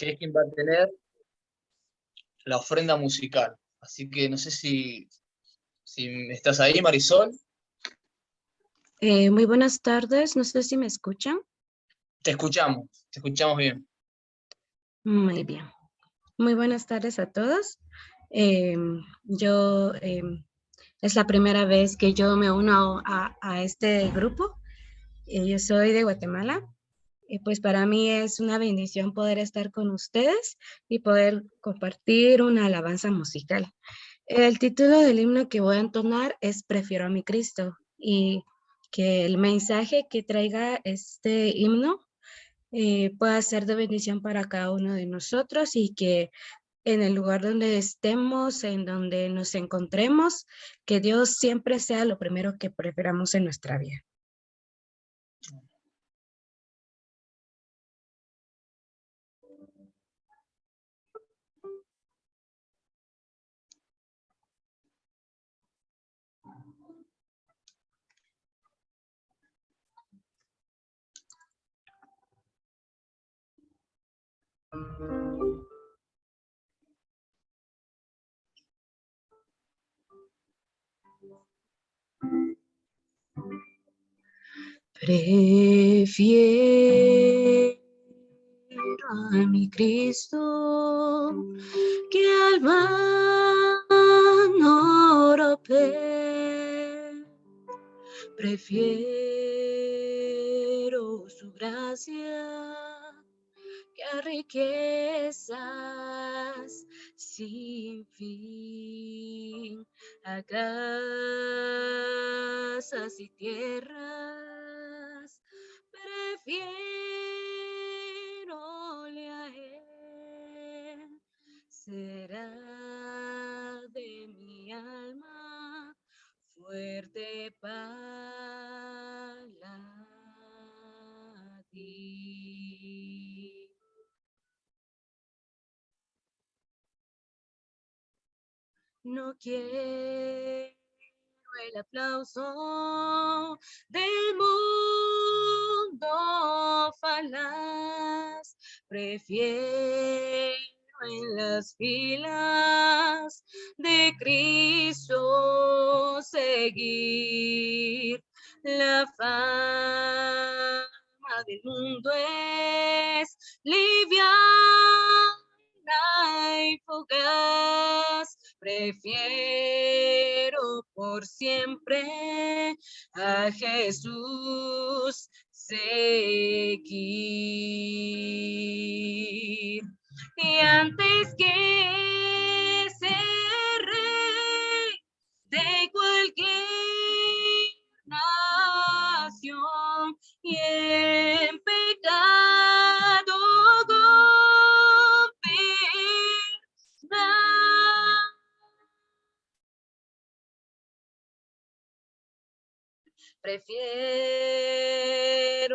que es quien va a tener la ofrenda musical. Así que no sé si estás ahí, Marisol. Muy buenas tardes, no sé si me escuchan. Te escuchamos bien. Muy bien. Muy buenas tardes a todos. Yo es la primera vez que yo me uno a este grupo. Yo soy de Guatemala y pues para mí es una bendición poder estar con ustedes y poder compartir una alabanza musical. El título del himno que voy a entonar es Prefiero a mi Cristo, y que el mensaje que traiga este himno pueda ser de bendición para cada uno de nosotros, y que en el lugar donde estemos, en donde nos encontremos, que Dios siempre sea lo primero que preferamos en nuestra vida. Prefiero a mi Cristo que al vano oropel. Prefiero su gracia que a riquezas sin fin, a casas y tierras. Prefiérole a él, será de mi alma fuerte para ti. No quiero el aplauso del mundo falaz, prefiero en las filas de Cristo seguir. La fama del mundo es liviana y fugaz. Prefiero por siempre a Jesús seguir. Y antes que ser rey de cualquier nación y en pecado prefiero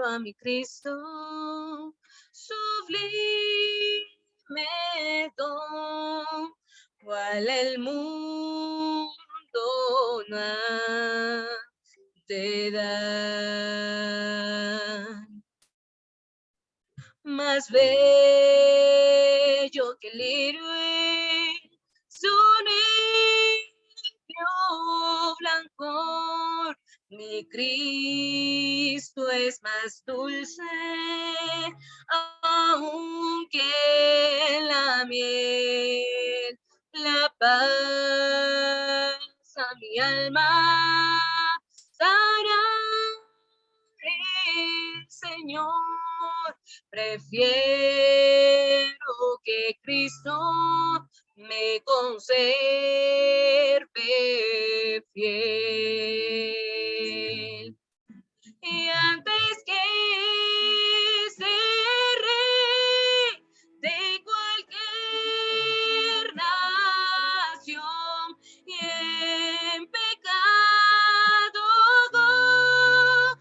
a mi Cristo sublime don, cual el mundo no ha de dar. Más bello que el lirio su niño blancor, mi Cristo es más dulce aún que la miel. La paz a mi alma dará el Señor. Prefiero que Cristo me conserve fiel. Y antes que ser rey de cualquier nación y en pecado gobiernar,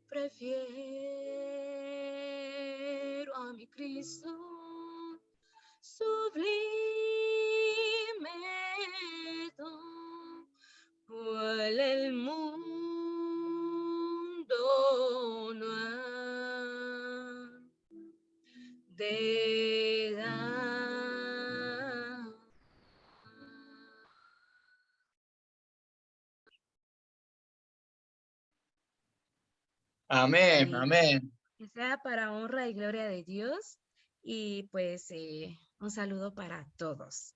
prefiero a mi Cristo sublime don, Amén, Y amén, que sea para honra y gloria de Dios. Y pues un saludo para todos.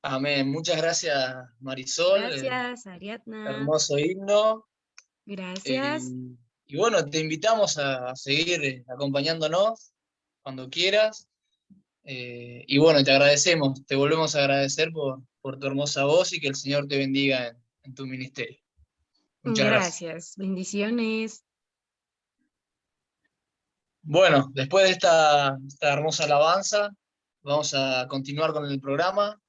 amén. Muchas gracias, Marisol. Gracias, Ariadna. Hermoso himno. Eh, Gracias. y bueno, te invitamos a seguir acompañándonos cuando quieras. Y bueno, te agradecemos, te volvemos a agradecer por tu hermosa voz y que el Señor te bendiga en tu ministerio. Muchas gracias. Gracias. Bendiciones. Bueno, después de esta hermosa alabanza, vamos a continuar con el programa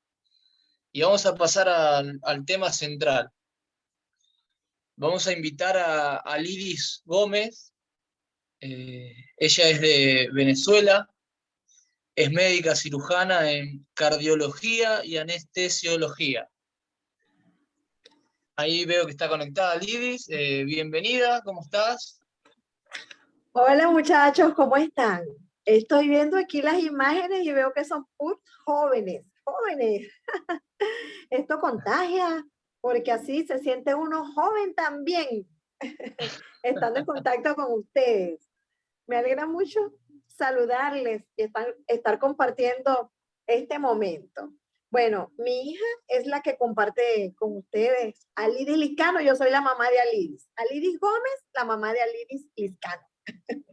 y vamos a pasar al tema central. Vamos a invitar a Lidis Gómez. Ella es de Venezuela, es médica cirujana en cardiología y anestesiología. Ahí veo que está conectada Lidis. Bienvenida, ¿cómo estás? Hola muchachos, ¿cómo están? Estoy viendo aquí las imágenes y veo que son puros jóvenes, jóvenes. Esto contagia, porque así se siente uno joven también, estando en contacto con ustedes. Me alegra mucho saludarles y estar compartiendo este momento. Bueno, mi hija es la que comparte con ustedes. Alidis Liscano, yo soy la mamá de Alidis. Alidis Gómez, la mamá de Alidis Liscano.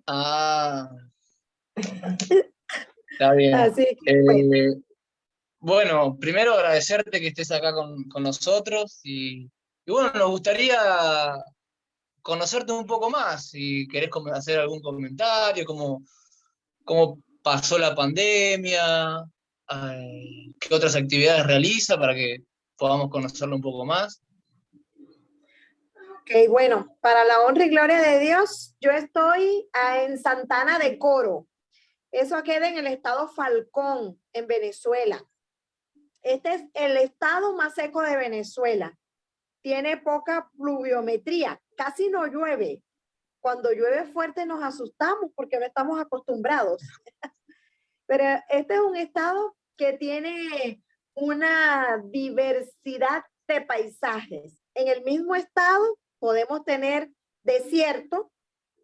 Ah, está bien. Así que, bueno. Bueno, primero agradecerte que estés acá con nosotros y bueno, nos gustaría conocerte un poco más, si querés hacer algún comentario, cómo pasó la pandemia, qué otras actividades realiza para que podamos conocerlo un poco más. Ok, bueno, para la honra y gloria de Dios, yo estoy en Santana de Coro. Eso queda en el estado Falcón, en Venezuela. Este es el estado más seco de Venezuela. Tiene poca pluviometría, casi no llueve. Cuando llueve fuerte nos asustamos porque no estamos acostumbrados. Pero este es un estado que tiene una diversidad de paisajes. En el mismo estado podemos tener desierto,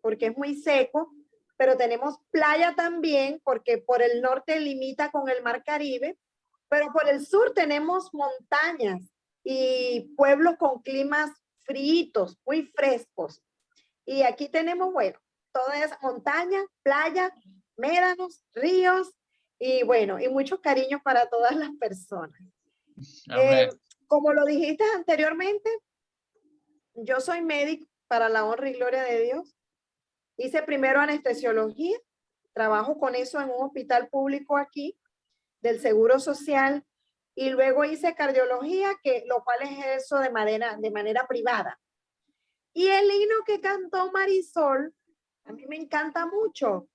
porque es muy seco, pero tenemos playa también, porque por el norte limita con el Mar Caribe, pero por el sur tenemos montañas y pueblos con climas fríos, muy frescos. Y aquí tenemos, bueno, toda esa montaña, playa, médanos, ríos y bueno, y mucho cariño para todas las personas. Amén. Como lo dijiste anteriormente, yo soy médico para la honra y gloria de Dios. Hice primero anestesiología, trabajo con eso en un hospital público aquí del Seguro Social y luego hice cardiología, lo cual es eso de manera privada. Y el himno que cantó Marisol, a mí me encanta mucho,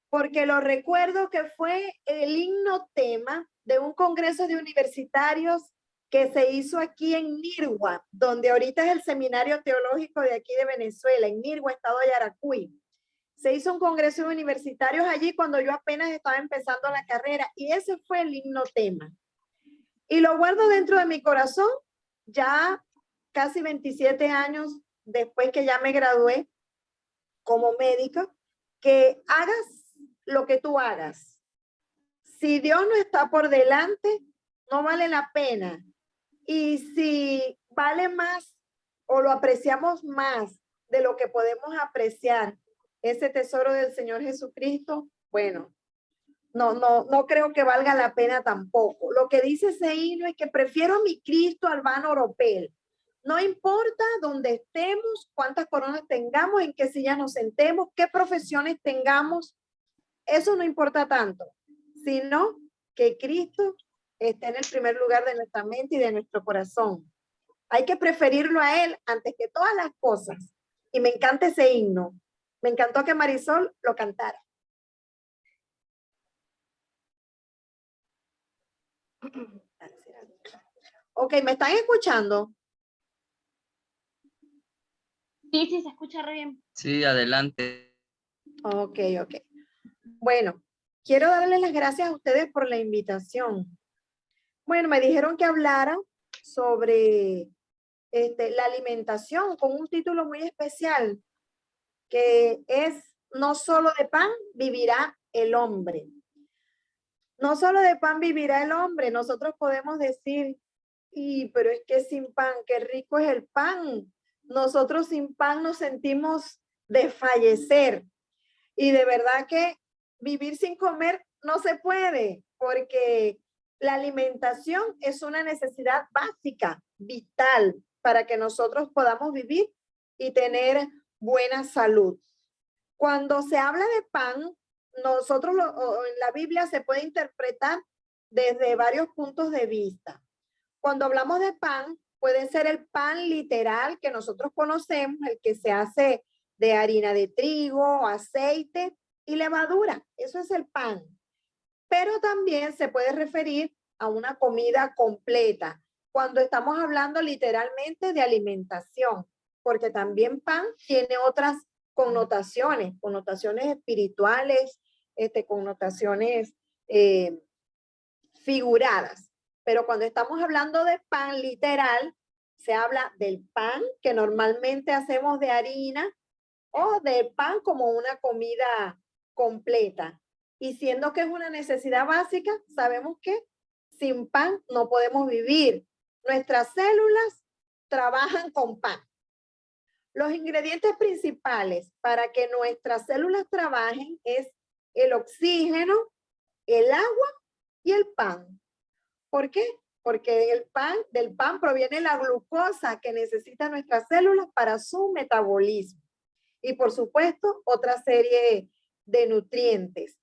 porque lo recuerdo que fue el himno tema de un congreso de universitarios que se hizo aquí en Nirgua, donde ahorita es el seminario teológico de aquí de Venezuela, en Nirgua, estado de Yaracuy. Se hizo un congreso de universitarios allí cuando yo apenas estaba empezando la carrera y ese fue el himno tema. Y lo guardo dentro de mi corazón ya casi 27 años después que ya me gradué como médica, que hagas lo que tú hagas. Si Dios no está por delante, no vale la pena. Y si vale más o lo apreciamos más de lo que podemos apreciar ese tesoro del Señor Jesucristo, bueno, no creo que valga la pena tampoco. Lo que dice ese himno es que prefiero a mi Cristo al vano oropel. No importa dónde estemos, cuántas coronas tengamos, en qué silla nos sentemos, qué profesiones tengamos, eso no importa tanto, sino que Cristo esté en el primer lugar de nuestra mente y de nuestro corazón. Hay que preferirlo a Él antes que todas las cosas. Y me encanta ese himno. Me encantó que Marisol lo cantara. Ok, ¿me están escuchando? Sí, se escucha re bien. Sí, adelante. Ok. Bueno, Quiero darles las gracias a ustedes por la invitación. Bueno, me dijeron que hablara sobre la alimentación con un título muy especial, que es "No solo de pan vivirá el hombre". No solo de pan vivirá el hombre. Nosotros podemos decir, pero es que sin pan, qué rico es el pan. Nosotros sin pan nos sentimos desfallecer. Y de verdad que vivir sin comer no se puede, porque la alimentación es una necesidad básica, vital, para que nosotros podamos vivir y tener buena salud. Cuando se habla de pan, nosotros en la Biblia se puede interpretar desde varios puntos de vista. Cuando hablamos de pan, puede ser el pan literal que nosotros conocemos, el que se hace de harina de trigo, aceite y levadura. Eso es el pan. Pero también se puede referir a una comida completa, cuando estamos hablando literalmente de alimentación, porque también pan tiene otras connotaciones espirituales, connotaciones figuradas. Pero cuando estamos hablando de pan literal, se habla del pan que normalmente hacemos de harina o del pan como una comida completa. Y siendo que es una necesidad básica, sabemos que sin pan no podemos vivir. Nuestras células trabajan con pan. Los ingredientes principales para que nuestras células trabajen es el oxígeno, el agua y el pan. ¿Por qué? Porque del pan proviene la glucosa que necesitan nuestras células para su metabolismo. Y por supuesto, otra serie de nutrientes.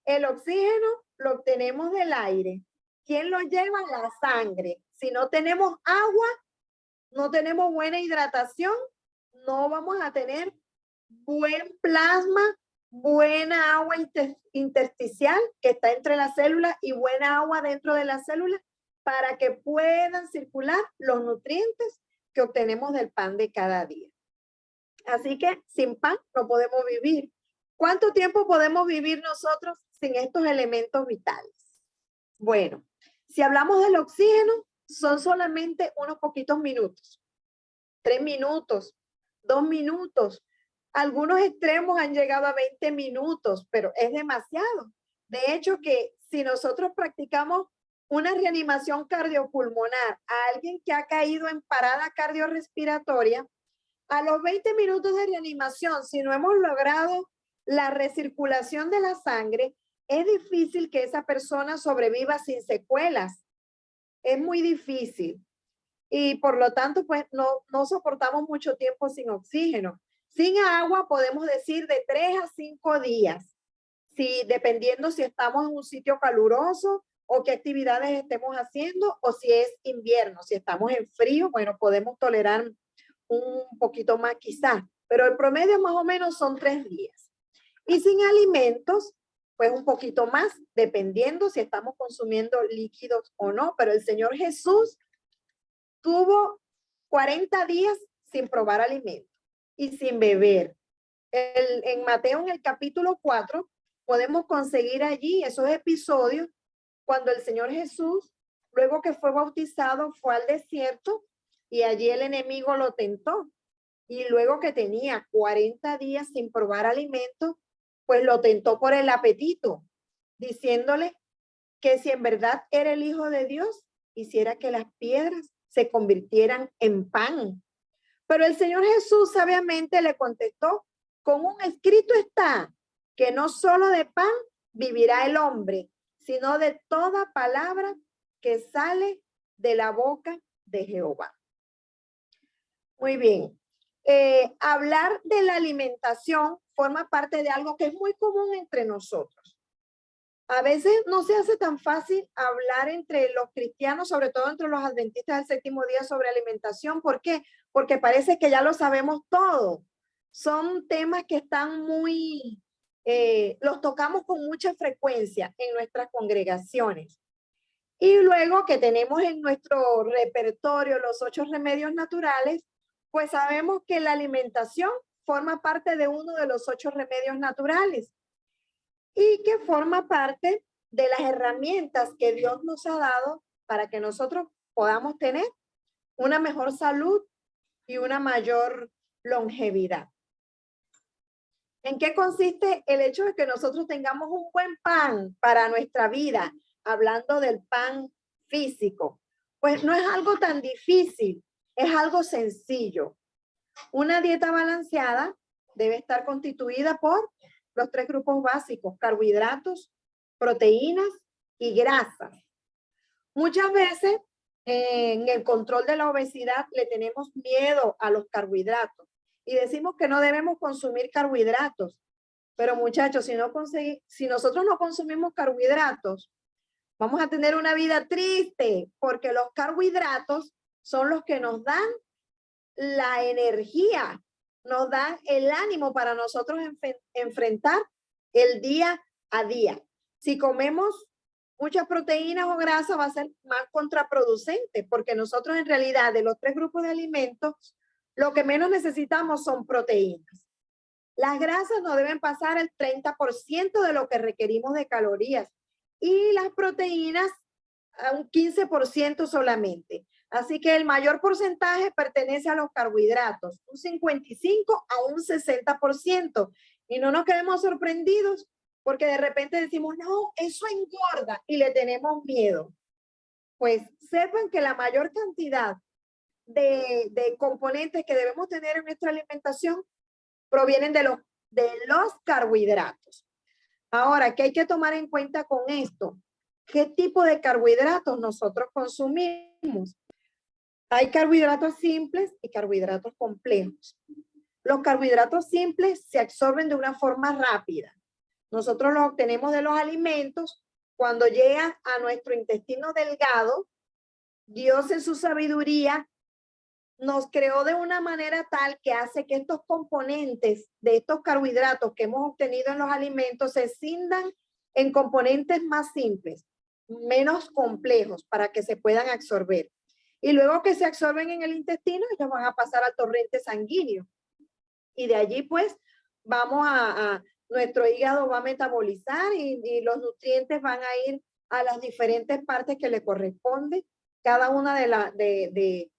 El oxígeno lo obtenemos del aire. ¿Quién lo lleva? La sangre. Si no tenemos agua, no tenemos buena hidratación, no vamos a tener buen plasma, buena agua intersticial que está entre las células y buena agua dentro de las células para que puedan circular los nutrientes que obtenemos del pan de cada día. Así que sin pan no podemos vivir. ¿Cuánto tiempo podemos vivir nosotros sin estos elementos vitales? Bueno, si hablamos del oxígeno, son solamente unos poquitos minutos. 3 minutos, 2 minutos. Algunos extremos han llegado a 20 minutos, pero es demasiado. De hecho, que si nosotros practicamos una reanimación cardiopulmonar a alguien que ha caído en parada cardiorrespiratoria, a los 20 minutos de reanimación, si no hemos logrado la recirculación de la sangre, es difícil que esa persona sobreviva sin secuelas. Es muy difícil. Y por lo tanto, pues no soportamos mucho tiempo sin oxígeno. Sin agua podemos decir de 3 a 5 días, dependiendo si estamos en un sitio caluroso o qué actividades estemos haciendo, o si es invierno. Si estamos en frío, bueno, podemos tolerar un poquito más quizás, pero el promedio más o menos son 3 días. Y sin alimentos, pues un poquito más, dependiendo si estamos consumiendo líquidos o no, pero el Señor Jesús tuvo 40 días sin probar alimentos y sin beber. En Mateo, en el capítulo 4, podemos conseguir allí esos episodios cuando el Señor Jesús, luego que fue bautizado, fue al desierto y allí el enemigo lo tentó. Y luego que tenía 40 días sin probar alimentos, pues lo tentó por el apetito, diciéndole que si en verdad era el Hijo de Dios, hiciera que las piedras se convirtieran en pan. Pero el Señor Jesús sabiamente le contestó, con un escrito está, que no solo de pan vivirá el hombre, sino de toda palabra que sale de la boca de Jehová. Muy bien. Hablar de la alimentación forma parte de algo que es muy común entre nosotros. A veces no se hace tan fácil hablar entre los cristianos, sobre todo entre los adventistas del séptimo día, sobre alimentación. ¿Por qué? Porque parece que ya lo sabemos todo. Son temas que están los tocamos con mucha frecuencia en nuestras congregaciones. Y luego que tenemos en nuestro repertorio los 8 remedios naturales, pues sabemos que la alimentación forma parte de uno de los 8 remedios naturales. y que forma parte de las herramientas que Dios nos ha dado para que nosotros podamos tener una mejor salud y una mayor longevidad. ¿En qué consiste el hecho de que nosotros tengamos un buen pan para nuestra vida? Hablando del pan físico, pues no es algo tan difícil, es algo sencillo. Una dieta balanceada debe estar constituida por los 3 grupos básicos: carbohidratos, proteínas y grasas. Muchas veces en el control de la obesidad le tenemos miedo a los carbohidratos y decimos que no debemos consumir carbohidratos. Pero muchachos, si nosotros no consumimos carbohidratos, vamos a tener una vida triste, porque los carbohidratos son los que nos dan la energía, nos dan el ánimo para nosotros enfrentar el día a día. Si comemos muchas proteínas o grasas va a ser más contraproducente, porque nosotros en realidad de los 3 grupos de alimentos, lo que menos necesitamos son proteínas. Las grasas no deben pasar el 30% de lo que requerimos de calorías y las proteínas a un 15% solamente. Así que el mayor porcentaje pertenece a los carbohidratos, un 55 a un 60%. Y no nos quedemos sorprendidos porque de repente decimos, no, eso engorda y le tenemos miedo. Pues sepan que la mayor cantidad de componentes que debemos tener en nuestra alimentación provienen de los carbohidratos. Ahora, ¿qué hay que tomar en cuenta con esto? ¿Qué tipo de carbohidratos nosotros consumimos? Hay carbohidratos simples y carbohidratos complejos. Los carbohidratos simples se absorben de una forma rápida. Nosotros los obtenemos de los alimentos. Cuando llegan a nuestro intestino delgado, Dios en su sabiduría nos creó de una manera tal que hace que estos componentes de estos carbohidratos que hemos obtenido en los alimentos se escindan en componentes más simples, menos complejos, para que se puedan absorber. Y luego que se absorben en el intestino, ellos van a pasar al torrente sanguíneo. Y de allí, pues, nuestro hígado va a metabolizar y los nutrientes van a ir a las diferentes partes que le corresponde, cada una de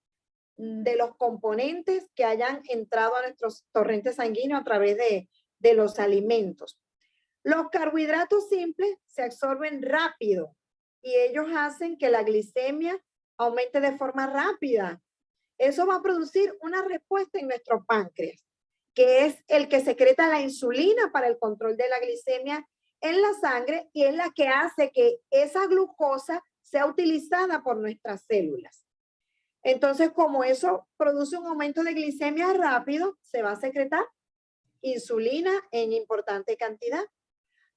los componentes que hayan entrado a nuestros torrentes sanguíneos a través de los alimentos. Los carbohidratos simples se absorben rápido y ellos hacen que la glicemia aumente de forma rápida. Eso va a producir una respuesta en nuestro páncreas, que es el que secreta la insulina para el control de la glicemia en la sangre y es la que hace que esa glucosa sea utilizada por nuestras células. Entonces, como eso produce un aumento de glicemia rápido, se va a secretar insulina en importante cantidad.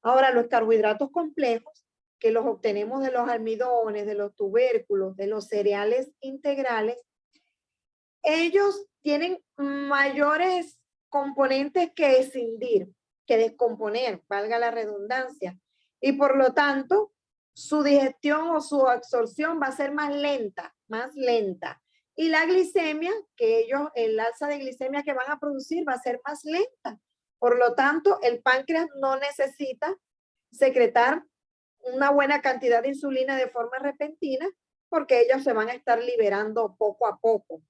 Ahora, los carbohidratos complejos, que los obtenemos de los almidones, de los tubérculos, de los cereales integrales, ellos tienen mayores componentes que escindir, que descomponer, valga la redundancia, y por lo tanto, su digestión o su absorción va a ser más lenta. Y la glicemia, el alza de glicemia que van a producir va a ser más lenta. Por lo tanto, el páncreas no necesita secretar una buena cantidad de insulina de forma repentina porque ellos se van a estar liberando poco a poco.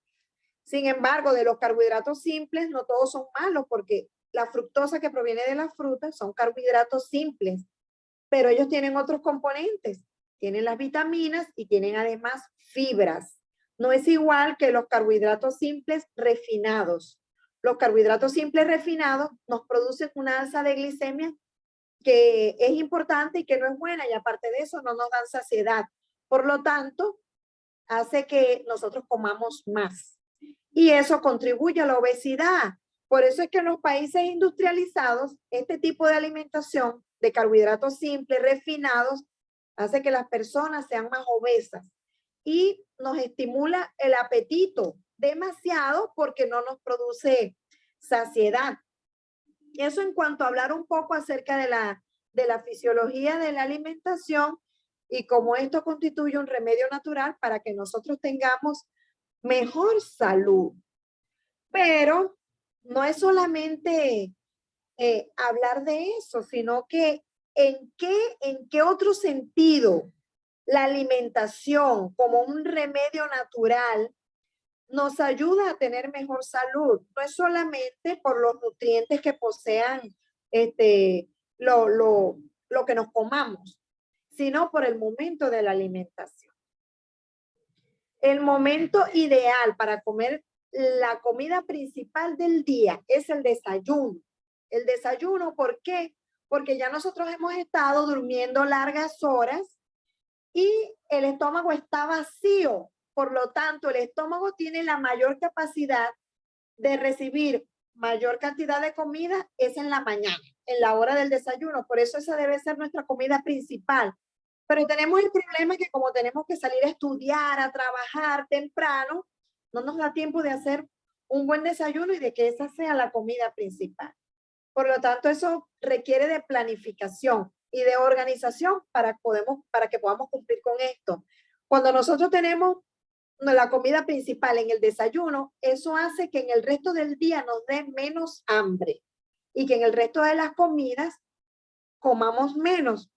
Sin embargo, de los carbohidratos simples, no todos son malos porque la fructosa que proviene de las frutas son carbohidratos simples, pero ellos tienen otros componentes, tienen las vitaminas y tienen además fibras. No es igual que los carbohidratos simples refinados. Los carbohidratos simples refinados nos producen una alza de glicemia que es importante y que no es buena, y aparte de eso no nos dan saciedad. Por lo tanto, hace que nosotros comamos más. Y eso contribuye a la obesidad. Por eso es que en los países industrializados, este tipo de alimentación de carbohidratos simples, refinados, hace que las personas sean más obesas y nos estimula el apetito demasiado porque no nos produce saciedad. Eso en cuanto a hablar un poco acerca de la fisiología de la alimentación y cómo esto constituye un remedio natural para que nosotros tengamos mejor salud. Pero no es solamente hablar de eso, sino que ¿en qué otro sentido la alimentación como un remedio natural nos ayuda a tener mejor salud? No es solamente por los nutrientes que posean lo que nos comamos, sino por el momento de la alimentación. El momento ideal para comer la comida principal del día es el desayuno. El desayuno, ¿por qué? Porque ya nosotros hemos estado durmiendo largas horas y el estómago está vacío. Por lo tanto, el estómago tiene la mayor capacidad de recibir mayor cantidad de comida es en la mañana, en la hora del desayuno. Por eso esa debe ser nuestra comida principal. Pero tenemos el problema que como tenemos que salir a estudiar, a trabajar temprano, no nos da tiempo de hacer un buen desayuno y de que esa sea la comida principal. Por lo tanto, eso requiere de planificación y de organización para que podamos cumplir con esto. Cuando nosotros tenemos la comida principal en el desayuno, eso hace que en el resto del día nos dé menos hambre y que en el resto de las comidas comamos menos.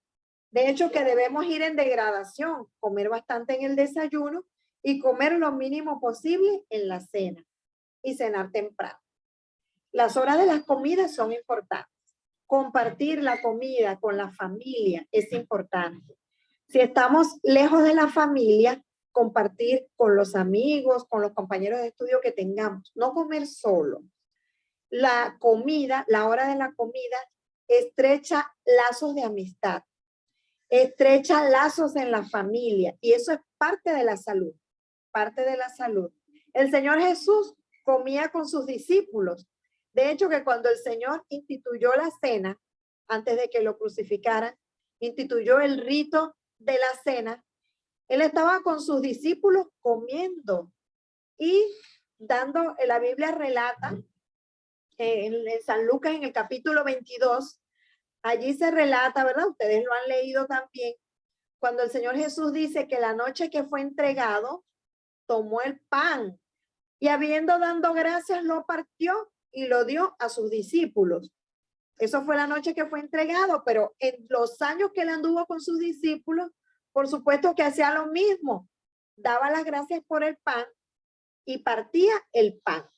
De hecho, que debemos ir en degradación, comer bastante en el desayuno y comer lo mínimo posible en la cena y cenar temprano. Las horas de las comidas son importantes. Compartir la comida con la familia es importante. Si estamos lejos de la familia, compartir con los amigos, con los compañeros de estudio que tengamos. No comer solo. La comida, la hora de la comida, estrecha lazos de amistad. Estrecha lazos en la familia. Y eso es parte de la salud. Parte de la salud. El Señor Jesús comía con sus discípulos. De hecho, que cuando el Señor instituyó la cena, antes de que lo crucificaran, instituyó el rito de la cena, él estaba con sus discípulos comiendo y dando, la Biblia relata, en San Lucas en el capítulo 22, allí se relata, ¿verdad? Ustedes lo han leído también, cuando el Señor Jesús dice que la noche que fue entregado, tomó el pan y habiendo dado gracias lo partió y lo dio a sus discípulos. Eso fue la noche que fue entregado, pero en los años que él anduvo con sus discípulos, por supuesto que hacía lo mismo. Daba las gracias por el pan y partía el pan.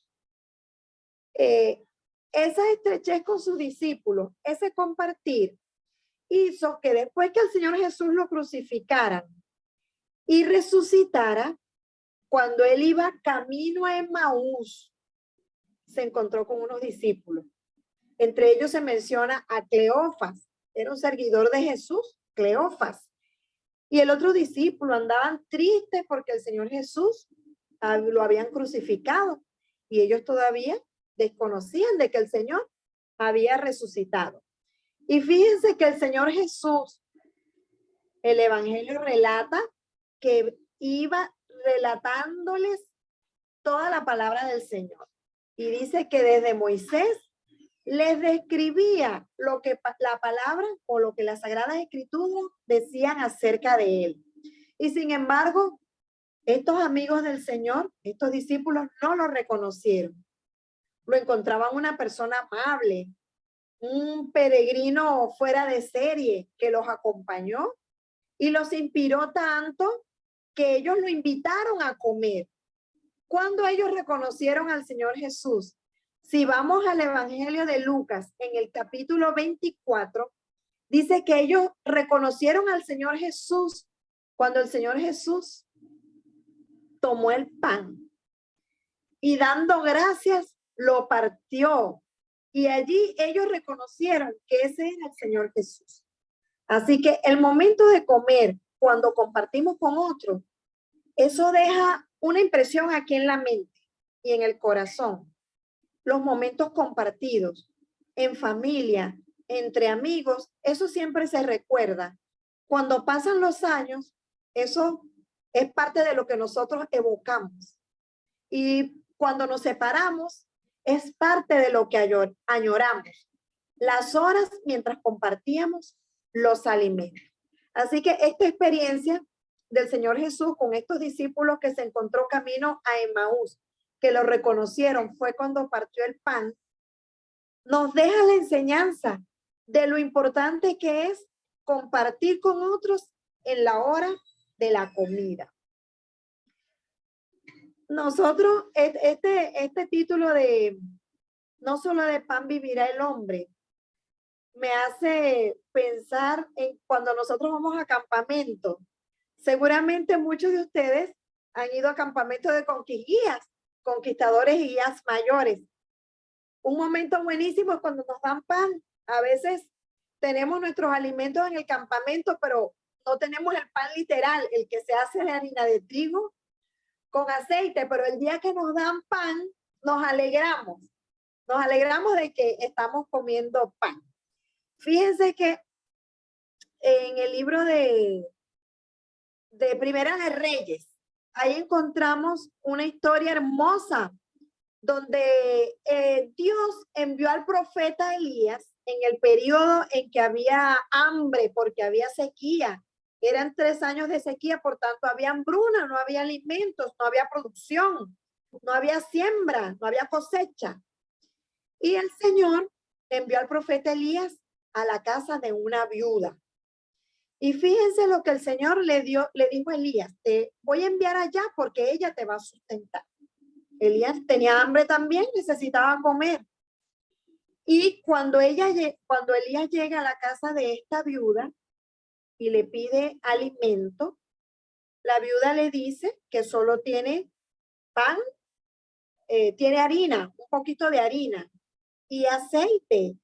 Esa estrechez con sus discípulos, ese compartir, hizo que después que el Señor Jesús lo crucificara y resucitara, cuando él iba camino a Emaús, se encontró con unos discípulos. Entre ellos se menciona a Cleofas, era un seguidor de Jesús, Cleofas. Y el otro discípulo andaban tristes porque el Señor Jesús lo habían crucificado y ellos todavía desconocían de que el Señor había resucitado. Y fíjense que el Señor Jesús, el Evangelio relata que iba relatándoles toda la palabra del Señor. Y dice que desde Moisés les describía lo que la palabra o lo que las Sagradas Escrituras decían acerca de él. Y sin embargo, estos amigos del Señor, estos discípulos no lo reconocieron. Lo encontraban una persona amable, un peregrino fuera de serie que los acompañó y los inspiró tanto que ellos lo invitaron a comer. Cuando ellos reconocieron al Señor Jesús, si vamos al Evangelio de Lucas, en el capítulo 24, dice que ellos reconocieron al Señor Jesús cuando el Señor Jesús tomó el pan y dando gracias lo partió. Y allí ellos reconocieron que ese era el Señor Jesús. Así que el momento de comer, cuando compartimos con otros, eso deja una impresión aquí en la mente y en el corazón. Los momentos compartidos en familia, entre amigos, eso siempre se recuerda. Cuando pasan los años, eso es parte de lo que nosotros evocamos. Y cuando nos separamos, es parte de lo que añoramos. Las horas mientras compartíamos los alimentos. Así que esta experiencia del Señor Jesús con estos discípulos que se encontró camino a Emaús, que lo reconocieron, fue cuando partió el pan, nos deja la enseñanza de lo importante que es compartir con otros en la hora de la comida. Nosotros, este título de no solo de pan vivirá el hombre, me hace pensar en cuando nosotros vamos a campamento. Seguramente muchos de ustedes han ido a campamentos de conquistadores y guías mayores. Un momento buenísimo es cuando nos dan pan. A veces tenemos nuestros alimentos en el campamento, pero no tenemos el pan literal, el que se hace de harina de trigo con aceite, pero el día que nos dan pan, nos alegramos de que estamos comiendo pan. Fíjense que en el libro de Primera de Reyes, ahí encontramos una historia hermosa donde Dios envió al profeta Elías en el periodo en que había hambre porque había sequía. Eran 3 años de sequía, por tanto había hambruna, no había alimentos, no había producción, no había siembra, no había cosecha. Y el Señor envió al profeta Elías a la casa de una viuda. Y fíjense lo que el Señor le dijo a Elías: te voy a enviar allá porque ella te va a sustentar. Elías tenía hambre también, necesitaba comer. Y cuando Elías llega a la casa de esta viuda y le pide alimento, la viuda le dice que solo tiene pan, tiene harina, un poquito de harina y aceite,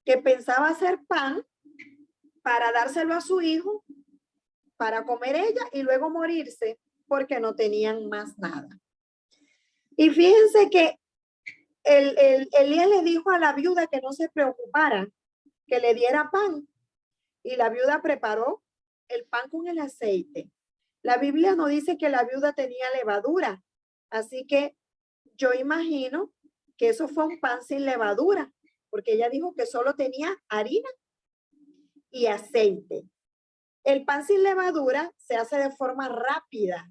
que pensaba hacer pan para dárselo a su hijo, para comer ella y luego morirse porque no tenían más nada. Y fíjense que Elías le dijo a la viuda que no se preocupara, que le diera pan. Y la viuda preparó el pan con el aceite. La Biblia no dice que la viuda tenía levadura, así que yo imagino que eso fue un pan sin levadura, porque ella dijo que solo tenía harina y aceite. El pan sin levadura se hace de forma rápida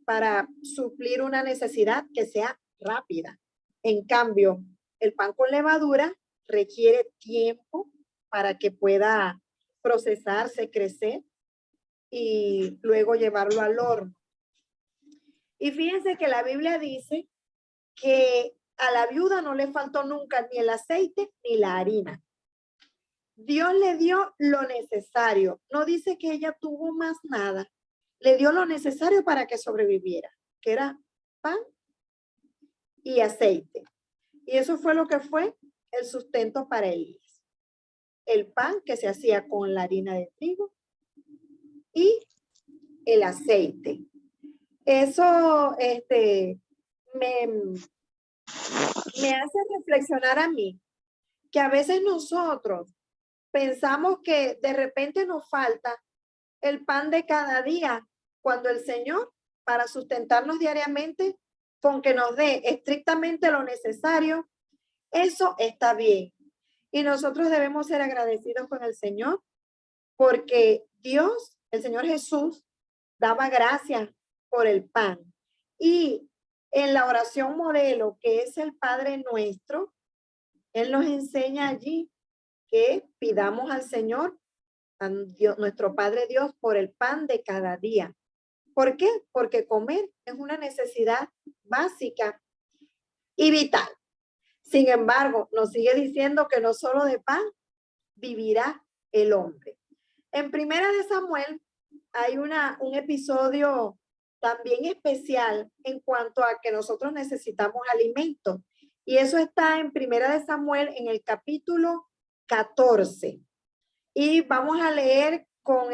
para suplir una necesidad que sea rápida. En cambio, el pan con levadura requiere tiempo para que pueda procesarse, crecer y luego llevarlo al horno. Y fíjense que la Biblia dice que a la viuda no le faltó nunca ni el aceite ni la harina. Dios le dio lo necesario. No dice que ella tuvo más nada. Le dio lo necesario para que sobreviviera, que era pan y aceite. Y eso fue lo que fue el sustento para Elías. El pan que se hacía con la harina de trigo y el aceite. Eso me hace reflexionar a mí que a veces nosotros pensamos que de repente nos falta el pan de cada día, cuando el Señor, para sustentarnos diariamente, con que nos dé estrictamente lo necesario, eso está bien. Y nosotros debemos ser agradecidos con el Señor, porque Dios, el Señor Jesús, daba gracias por el pan. Y en la oración modelo, que es el Padre Nuestro, Él nos enseña allí que pidamos al Señor, a Dios, nuestro Padre Dios, por el pan de cada día. ¿Por qué? Porque comer es una necesidad básica y vital. Sin embargo, nos sigue diciendo que no solo de pan vivirá el hombre. En Primera de Samuel hay un episodio también especial en cuanto a que nosotros necesitamos alimento. Y eso está en Primera de Samuel en el capítulo 14. Y vamos a leer con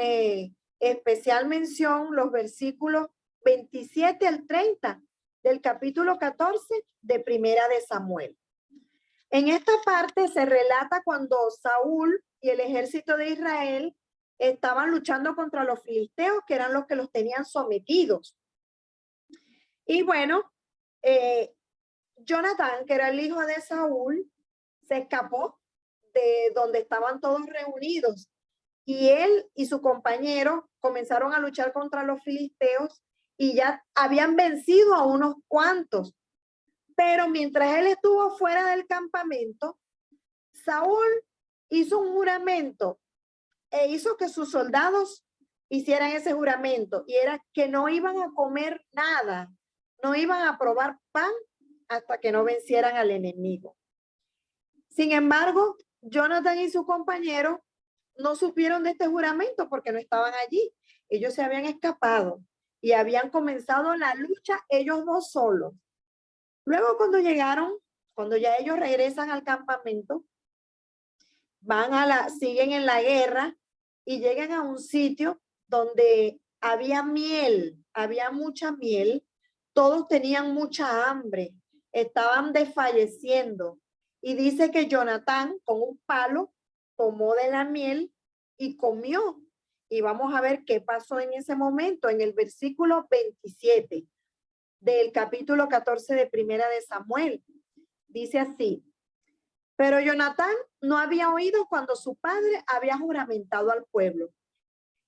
especial mención los versículos 27 al 30 del capítulo 14 de Primera de Samuel. En esta parte se relata cuando Saúl y el ejército de Israel estaban luchando contra los filisteos, que eran los que los tenían sometidos. Y bueno, Jonatán, que era el hijo de Saúl, se escapó de donde estaban todos reunidos. Y él y su compañero comenzaron a luchar contra los filisteos y ya habían vencido a unos cuantos. Pero mientras él estuvo fuera del campamento, Saúl hizo un juramento e hizo que sus soldados hicieran ese juramento, y era que no iban a comer nada, no iban a probar pan hasta que no vencieran al enemigo. Sin embargo, Jonathan y su compañero no supieron de este juramento porque no estaban allí. Ellos se habían escapado y habían comenzado la lucha ellos dos solos. Luego cuando llegaron, cuando ya ellos regresan al campamento, siguen en la guerra y llegan a un sitio donde había miel, había mucha miel, todos tenían mucha hambre, estaban desfalleciendo. Y dice que Jonatán con un palo tomó de la miel y comió. Y vamos a ver qué pasó en ese momento, en el versículo 27 del capítulo 14 de Primera de Samuel. Dice así: pero Jonatán no había oído cuando su padre había juramentado al pueblo,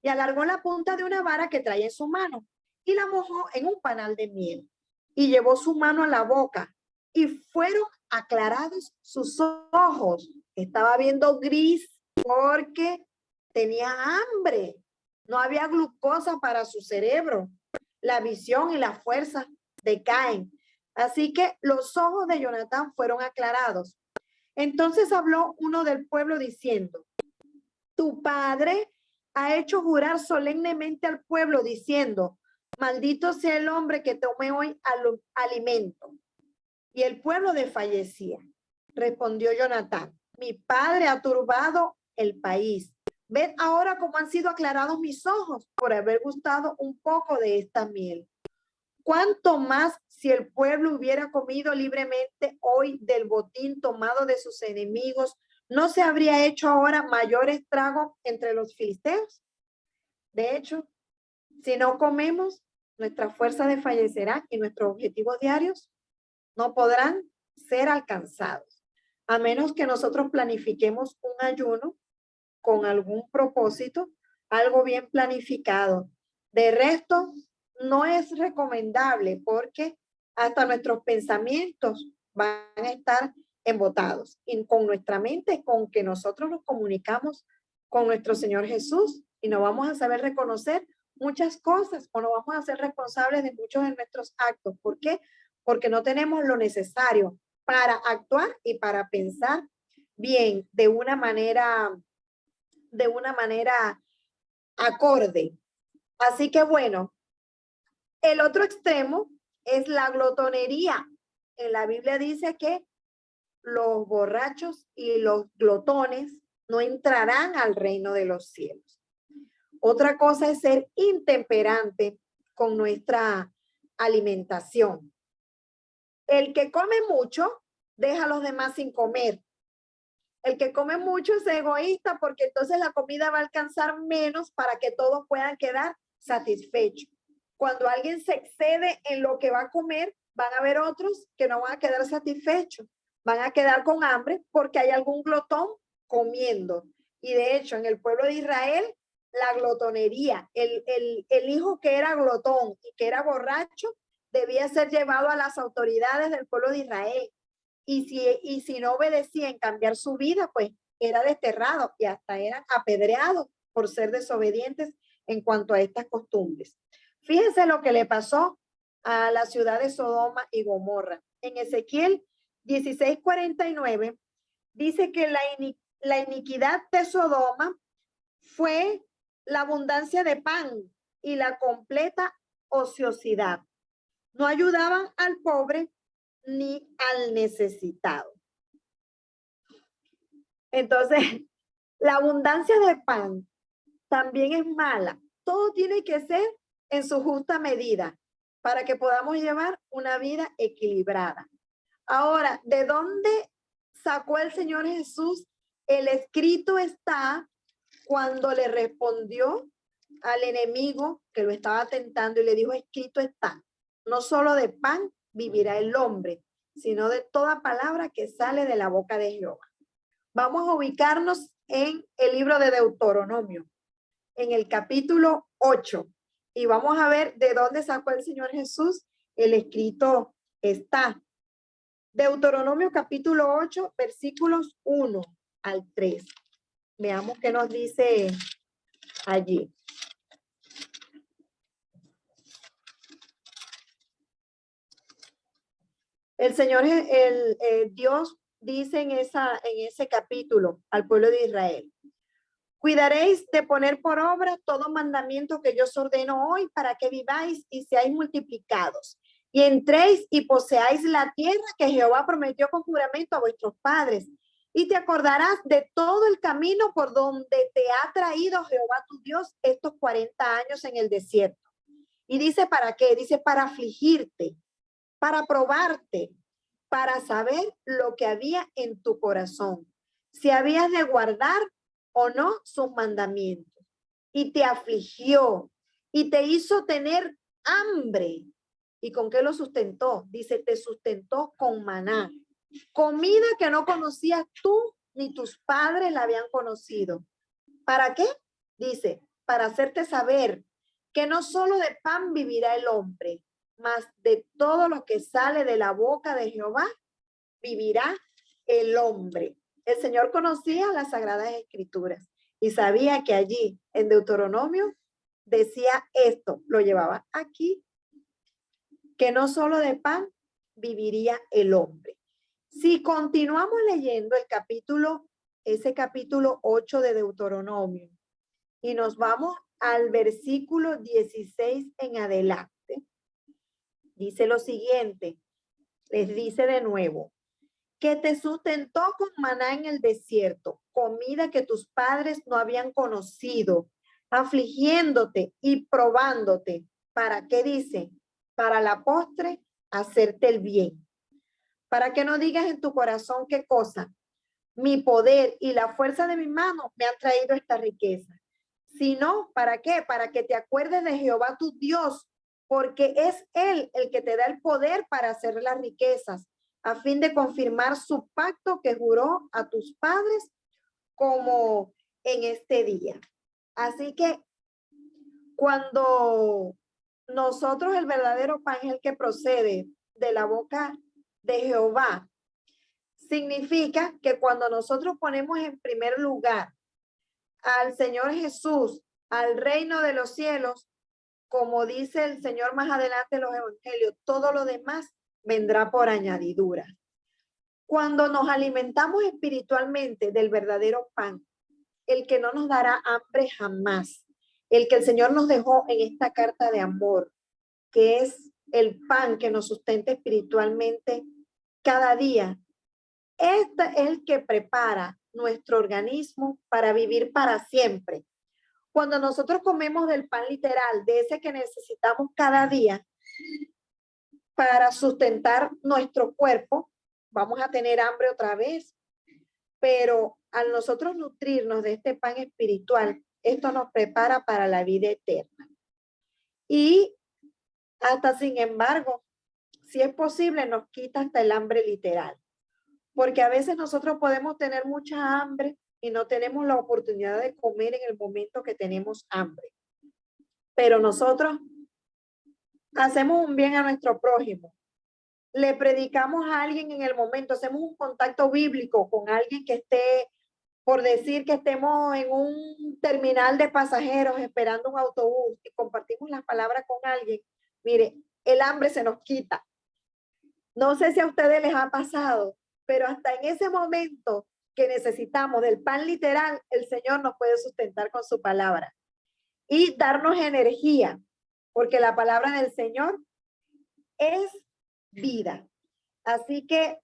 y alargó la punta de una vara que traía en su mano y la mojó en un panal de miel, y llevó su mano a la boca, y fueron aclarados sus ojos. Estaba viendo gris porque tenía hambre, no había glucosa para su cerebro, la visión y la fuerza decaen. Así que los ojos de Jonatán fueron aclarados. Entonces habló uno del pueblo diciendo: tu padre ha hecho jurar solemnemente al pueblo diciendo: maldito sea el hombre que tome hoy alimento. Y el pueblo desfallecía. Respondió Jonatán: mi padre ha turbado el país. Ved ahora cómo han sido aclarados mis ojos por haber gustado un poco de esta miel. ¿Cuánto más si el pueblo hubiera comido libremente hoy del botín tomado de sus enemigos? ¿No se habría hecho ahora mayor estrago entre los filisteos? De hecho, si no comemos, nuestra fuerza desfallecerá y nuestros objetivos diarios no podrán ser alcanzados, a menos que nosotros planifiquemos un ayuno con algún propósito, algo bien planificado. De resto, no es recomendable porque hasta nuestros pensamientos van a estar embotados, y con nuestra mente, con que nosotros nos comunicamos con nuestro Señor Jesús, y no vamos a saber reconocer muchas cosas, o no vamos a ser responsables de muchos de nuestros actos. ¿Por qué? Porque no tenemos lo necesario para actuar y para pensar bien de una manera acorde. Así que bueno, el otro extremo es la glotonería. En la Biblia dice que los borrachos y los glotones no entrarán al reino de los cielos. Otra cosa es ser intemperante con nuestra alimentación. El que come mucho deja a los demás sin comer. El que come mucho es egoísta porque entonces la comida va a alcanzar menos para que todos puedan quedar satisfechos. Cuando alguien se excede en lo que va a comer, van a haber otros que no van a quedar satisfechos, van a quedar con hambre porque hay algún glotón comiendo. Y de hecho, en el pueblo de Israel, la glotonería, el hijo que era glotón y que era borracho, debía ser llevado a las autoridades del pueblo de Israel. Y si no obedecía en cambiar su vida, pues era desterrado y hasta eran apedreados por ser desobedientes en cuanto a estas costumbres. Fíjense lo que le pasó a la ciudad de Sodoma y Gomorra. En Ezequiel 16:49 dice que la iniquidad de Sodoma fue la abundancia de pan y la completa ociosidad. No ayudaban al pobre ni al necesitado. Entonces, la abundancia de pan también es mala. Todo tiene que ser en su justa medida para que podamos llevar una vida equilibrada. Ahora, ¿de dónde sacó el Señor Jesús? El escrito está cuando le respondió al enemigo que lo estaba tentando y le dijo: escrito está, no solo de pan vivirá el hombre, sino de toda palabra que sale de la boca de Jehová. Vamos a ubicarnos en el libro de Deuteronomio, en el capítulo 8, y vamos a ver de dónde sacó el Señor Jesús el escrito está. Deuteronomio capítulo 8, versículos 1 al 3. Veamos qué nos dice allí. El Señor, Dios dice en ese capítulo al pueblo de Israel: cuidaréis de poner por obra todo mandamiento que yo os ordeno hoy, para que viváis y seáis multiplicados, y entréis y poseáis la tierra que Jehová prometió con juramento a vuestros padres. Y te acordarás de todo el camino por donde te ha traído Jehová tu Dios estos 40 años en el desierto. Y dice, ¿para qué? Dice, para afligirte, para probarte, para saber lo que había en tu corazón, si habías de guardar o no sus mandamientos. Y te afligió y te hizo tener hambre. ¿Y con qué lo sustentó? Dice, te sustentó con maná, comida que no conocías tú ni tus padres la habían conocido. ¿Para qué? Dice, para hacerte saber que no solo de pan vivirá el hombre, mas de todo lo que sale de la boca de Jehová vivirá el hombre. El Señor conocía las Sagradas Escrituras y sabía que allí en Deuteronomio decía esto, lo llevaba aquí, que no solo de pan viviría el hombre. Si continuamos leyendo ese capítulo 8 de Deuteronomio, y nos vamos al versículo 16 en adelante, dice lo siguiente, les dice de nuevo, que te sustentó con maná en el desierto, comida que tus padres no habían conocido, afligiéndote y probándote. ¿Para qué dice? Para la postre, hacerte el bien. Para que no digas en tu corazón qué cosa. Mi poder y la fuerza de mi mano me han traído esta riqueza. Sino, ¿para qué? Para que te acuerdes de Jehová tu Dios, porque es Él el que te da el poder para hacer las riquezas, a fin de confirmar su pacto que juró a tus padres como en este día. Así que cuando nosotros, el verdadero pan es el que procede de la boca de Jehová, significa que cuando nosotros ponemos en primer lugar al Señor Jesús, al reino de los cielos, como dice el Señor más adelante en los evangelios, todo lo demás vendrá por añadidura. Cuando nos alimentamos espiritualmente del verdadero pan, el que no nos dará hambre jamás, el que el Señor nos dejó en esta carta de amor, que es el pan que nos sustenta espiritualmente cada día, este es el que prepara nuestro organismo para vivir para siempre. Cuando nosotros comemos del pan literal, de ese que necesitamos cada día para sustentar nuestro cuerpo, vamos a tener hambre otra vez. Pero al nosotros nutrirnos de este pan espiritual, esto nos prepara para la vida eterna. Y hasta sin embargo, si es posible, nos quita hasta el hambre literal. Porque a veces nosotros podemos tener mucha hambre y no tenemos la oportunidad de comer en el momento que tenemos hambre. Pero nosotros hacemos un bien a nuestro prójimo. Le predicamos a alguien en el momento, hacemos un contacto bíblico con alguien que esté, por decir que estemos en un terminal de pasajeros esperando un autobús y compartimos las palabras con alguien. Mire, el hambre se nos quita. No sé si a ustedes les ha pasado, pero hasta en ese momento que necesitamos del pan literal, el Señor nos puede sustentar con su palabra y darnos energía, porque la palabra del Señor es vida. Así que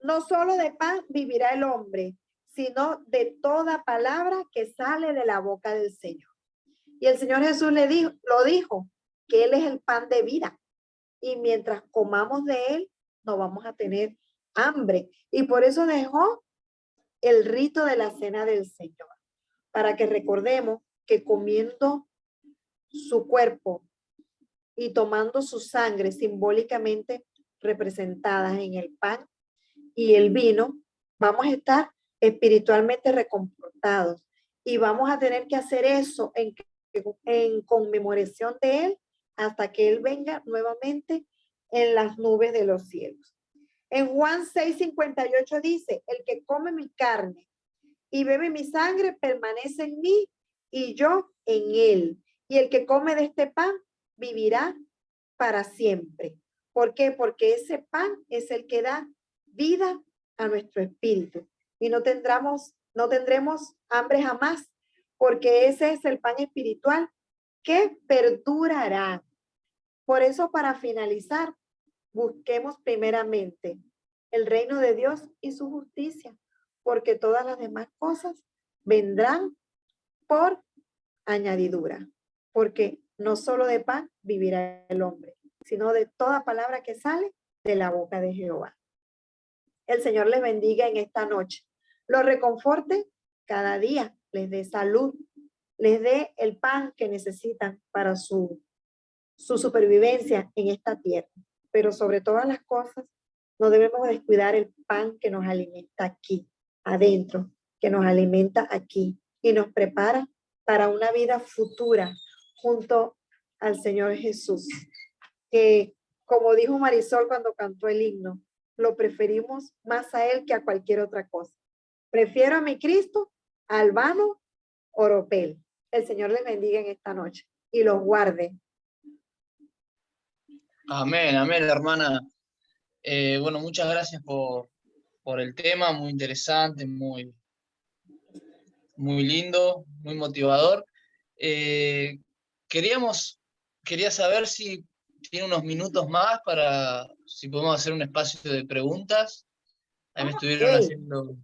no solo de pan vivirá el hombre, sino de toda palabra que sale de la boca del Señor. Y el Señor Jesús lo dijo, que Él es el pan de vida. Y mientras comamos de Él, no vamos a tener hambre. Y por eso dejó el rito de la cena del Señor, para que recordemos que comiendo su cuerpo y tomando su sangre simbólicamente representadas en el pan y el vino, vamos a estar espiritualmente reconfortados y vamos a tener que hacer eso en conmemoración de Él hasta que Él venga nuevamente en las nubes de los cielos. En Juan 6:58 dice, el que come mi carne y bebe mi sangre permanece en mí y yo en él. Y el que come de este pan vivirá para siempre. ¿Por qué? Porque ese pan es el que da vida a nuestro espíritu. Y no tendremos hambre jamás, porque ese es el pan espiritual que perdurará. Por eso, para finalizar, busquemos primeramente el reino de Dios y su justicia, porque todas las demás cosas vendrán por añadidura, porque no solo de pan vivirá el hombre, sino de toda palabra que sale de la boca de Jehová. El Señor les bendiga en esta noche, los reconforte cada día, les dé salud, les dé el pan que necesitan para su supervivencia en esta tierra. Pero sobre todas las cosas, no debemos descuidar el pan que nos alimenta aquí, adentro, que nos alimenta aquí y nos prepara para una vida futura junto al Señor Jesús, que como dijo Marisol cuando cantó el himno, lo preferimos más a Él que a cualquier otra cosa. Prefiero a mi Cristo al vano oropel. El Señor les bendiga en esta noche y los guarde. Amén, amén, hermana. Bueno, muchas gracias por el tema, muy interesante, muy lindo, muy motivador. Quería saber si tiene unos minutos más para, si podemos hacer un espacio de preguntas. Ahí me estuvieron haciendo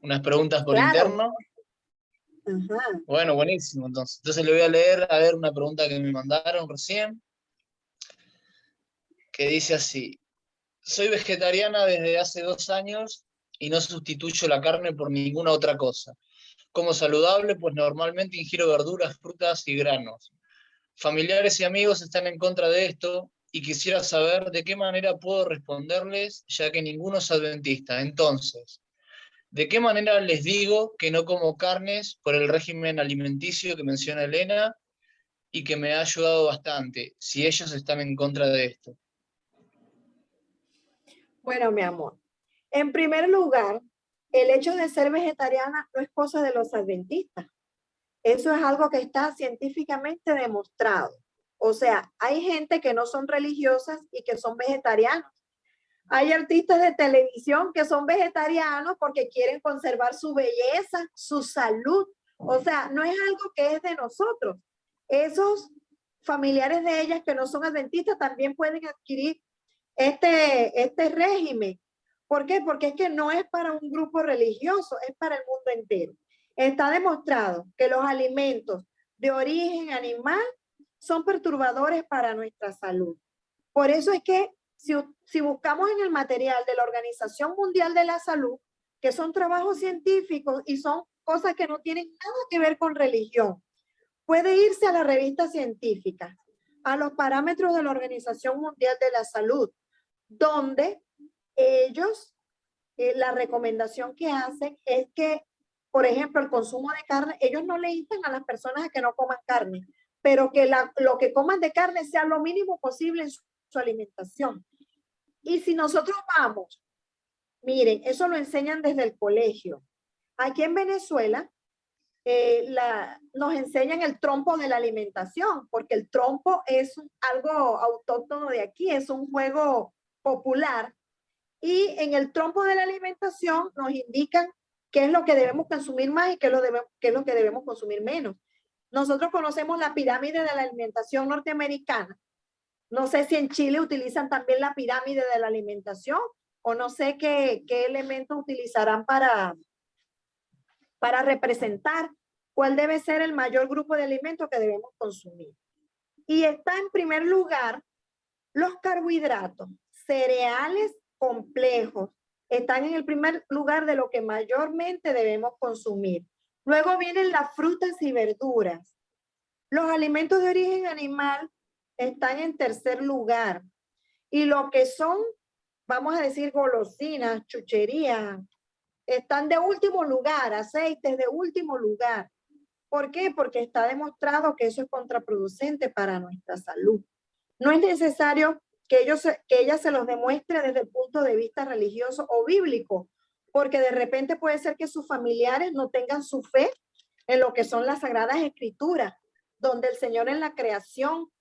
unas preguntas por interno. Ajá. Bueno, buenísimo, entonces le voy a leer, a ver, una pregunta que me mandaron recién, que dice así: soy vegetariana desde hace 2 años y no sustituyo la carne por ninguna otra cosa. Como saludable, pues normalmente ingiero verduras, frutas y granos. Familiares y amigos están en contra de esto y quisiera saber de qué manera puedo responderles, ya que ninguno es adventista. Entonces, ¿de qué manera les digo que no como carnes por el régimen alimenticio que menciona Elena y que me ha ayudado bastante, si ellos están en contra de esto? Bueno, mi amor, en primer lugar, el hecho de ser vegetariana no es cosa de los adventistas. Eso es algo que está científicamente demostrado. O sea, hay gente que no son religiosas y que son vegetarianos. Hay artistas de televisión que son vegetarianos porque quieren conservar su belleza, su salud. O sea, no es algo que es de nosotros. Esos familiares de ellas que no son adventistas también pueden adquirir este régimen. ¿Por qué? Porque es que no es para un grupo religioso, es para el mundo entero. Está demostrado que los alimentos de origen animal son perturbadores para nuestra salud. Por eso es que si buscamos en el material de la Organización Mundial de la Salud, que son trabajos científicos y son cosas que no tienen nada que ver con religión, puede irse a la revista científica, a los parámetros de la Organización Mundial de la Salud, donde ellos, la recomendación que hacen es que, por ejemplo, el consumo de carne, ellos no le instan a las personas a que no coman carne, pero que lo que coman de carne sea lo mínimo posible en su alimentación. Y si nosotros vamos, miren, eso lo enseñan desde el colegio. Aquí en Venezuela nos enseñan el trompo de la alimentación, porque el trompo es algo autóctono de aquí, es un juego popular. Y en el trompo de la alimentación nos indican qué es lo que debemos consumir más y qué es lo que debemos consumir menos. Nosotros conocemos la pirámide de la alimentación norteamericana. No sé si en Chile utilizan también la pirámide de la alimentación o no sé qué elementos utilizarán para representar cuál debe ser el mayor grupo de alimentos que debemos consumir. Y está en primer lugar los carbohidratos, cereales complejos, están en el primer lugar de lo que mayormente debemos consumir. Luego vienen las frutas y verduras. Los alimentos de origen animal están en tercer lugar. Y lo que son, vamos a decir, golosinas, chucherías, están de último lugar, aceites de último lugar. ¿Por qué? Porque está demostrado que eso es contraproducente para nuestra salud. No es necesario que ella se los demuestre desde el punto de vista religioso o bíblico, porque de repente puede ser que sus familiares no tengan su fe en lo que son las Sagradas Escrituras, donde el Señor en la creación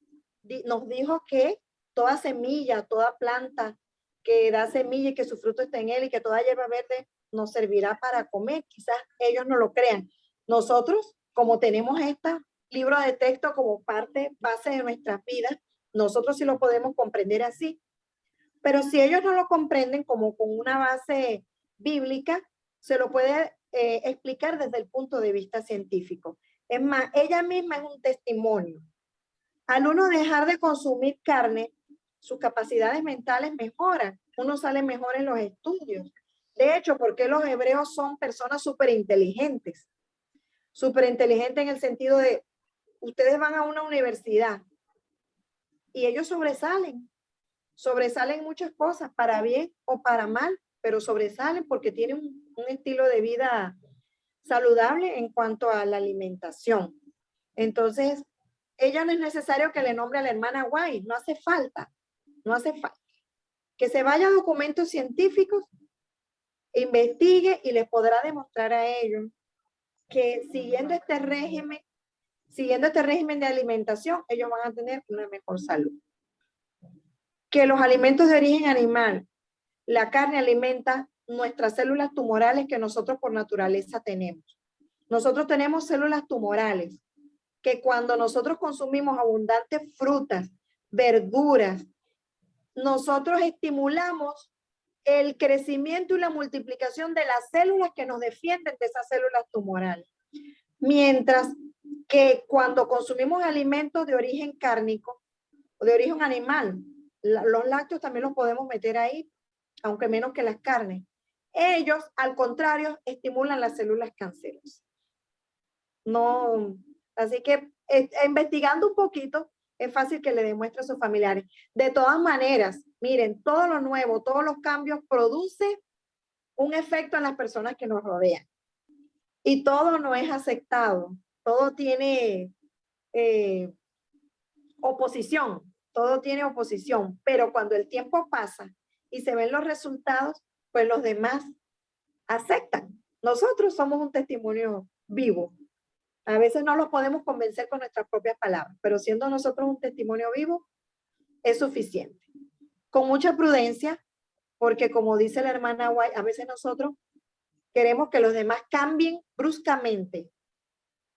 nos dijo que toda semilla, toda planta que da semilla y que su fruto está en él y que toda hierba verde nos servirá para comer. Quizás ellos no lo crean. Nosotros, como tenemos este libro de texto como parte base de nuestras vidas, nosotros sí lo podemos comprender así. Pero si ellos no lo comprenden como con una base bíblica, se lo puede explicar desde el punto de vista científico. Es más, ella misma es un testimonio. Al uno dejar de consumir carne, sus capacidades mentales mejoran. Uno sale mejor en los estudios. De hecho, porque los hebreos son personas súper inteligentes. Súper inteligentes en el sentido de, ustedes van a una universidad y ellos sobresalen. Sobresalen muchas cosas, para bien o para mal, pero sobresalen porque tienen un estilo de vida saludable en cuanto a la alimentación. Entonces, ella no es necesario que le nombre a la hermana White, no hace falta, no hace falta. Que se vaya a documentos científicos, investigue y les podrá demostrar a ellos que siguiendo este régimen de alimentación, ellos van a tener una mejor salud. Que los alimentos de origen animal, la carne alimenta nuestras células tumorales que nosotros por naturaleza tenemos. Nosotros tenemos células tumorales que cuando nosotros consumimos abundantes frutas, verduras, nosotros estimulamos el crecimiento y la multiplicación de las células que nos defienden de esas células tumorales. Mientras que cuando consumimos alimentos de origen cárnico o de origen animal, los lácteos también los podemos meter ahí, aunque menos que las carnes. Ellos, al contrario, estimulan las células cancerosas. No, así que investigando un poquito, es fácil que le demuestre a sus familiares. De todas maneras, miren, todo lo nuevo, todos los cambios produce un efecto en las personas que nos rodean. Y todo no es aceptado, todo tiene oposición, todo tiene oposición, pero cuando el tiempo pasa y se ven los resultados, pues los demás aceptan. Nosotros somos un testimonio vivo. A veces no los podemos convencer con nuestras propias palabras, pero siendo nosotros un testimonio vivo, es suficiente. Con mucha prudencia, porque como dice la hermana White, a veces nosotros queremos que los demás cambien bruscamente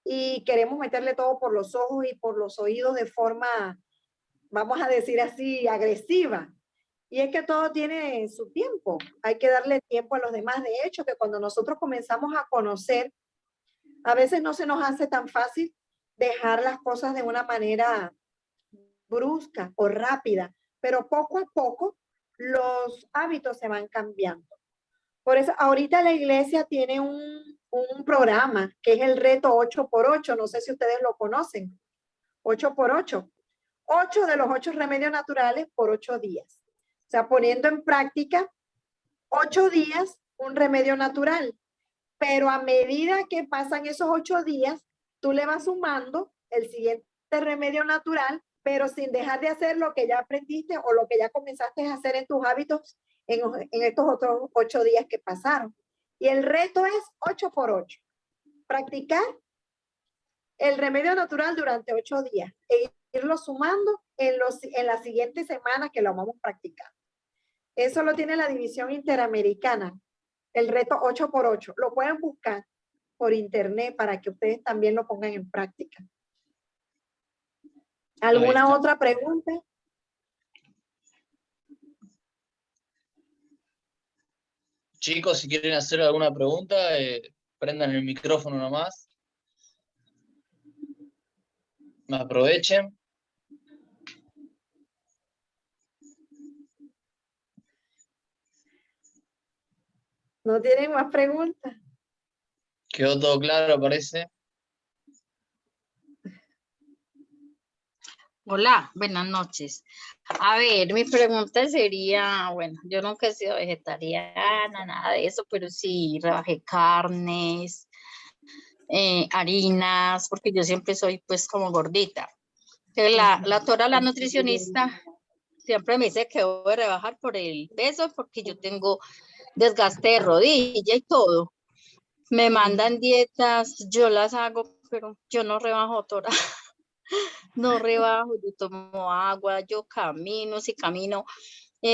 y queremos meterle todo por los ojos y por los oídos de forma, vamos a decir así, agresiva. Y es que todo tiene su tiempo. Hay que darle tiempo a los demás. De hecho, que cuando nosotros comenzamos a conocer, a veces no se nos hace tan fácil dejar las cosas de una manera brusca o rápida, pero poco a poco los hábitos se van cambiando. Por eso ahorita la iglesia tiene un programa que es el reto 8x8. No sé si ustedes lo conocen. 8x8. 8 de los 8 remedios naturales por 8 días. O sea, poniendo en práctica 8 días un remedio natural. Pero a medida que pasan esos 8 días, tú le vas sumando el siguiente remedio natural, pero sin dejar de hacer lo que ya aprendiste o lo que ya comenzaste a hacer en tus hábitos en estos otros 8 días que pasaron. Y el reto es 8x8. Practicar el remedio natural durante 8 días e irlo sumando en las siguientes semanas que lo vamos a practicar. Eso lo tiene la División Interamericana, el reto 8x8. Lo pueden buscar por internet para que ustedes también lo pongan en práctica. ¿Alguna otra pregunta? Chicos, si quieren hacer alguna pregunta, prendan el micrófono nomás. Aprovechen. ¿No tienen más preguntas? Quedó todo claro, parece. Hola, buenas noches. A ver, mi pregunta sería, bueno, yo nunca he sido vegetariana, nada de eso, pero sí rebajé carnes, harinas, porque yo siempre soy pues como gordita. Entonces, la doctora, la nutricionista, siempre me dice que debo de rebajar por el peso, porque yo tengo desgaste de rodilla y todo. Me mandan dietas, yo las hago, pero yo no rebajo, doctora. No rebajo, yo tomo agua, yo camino, si camino.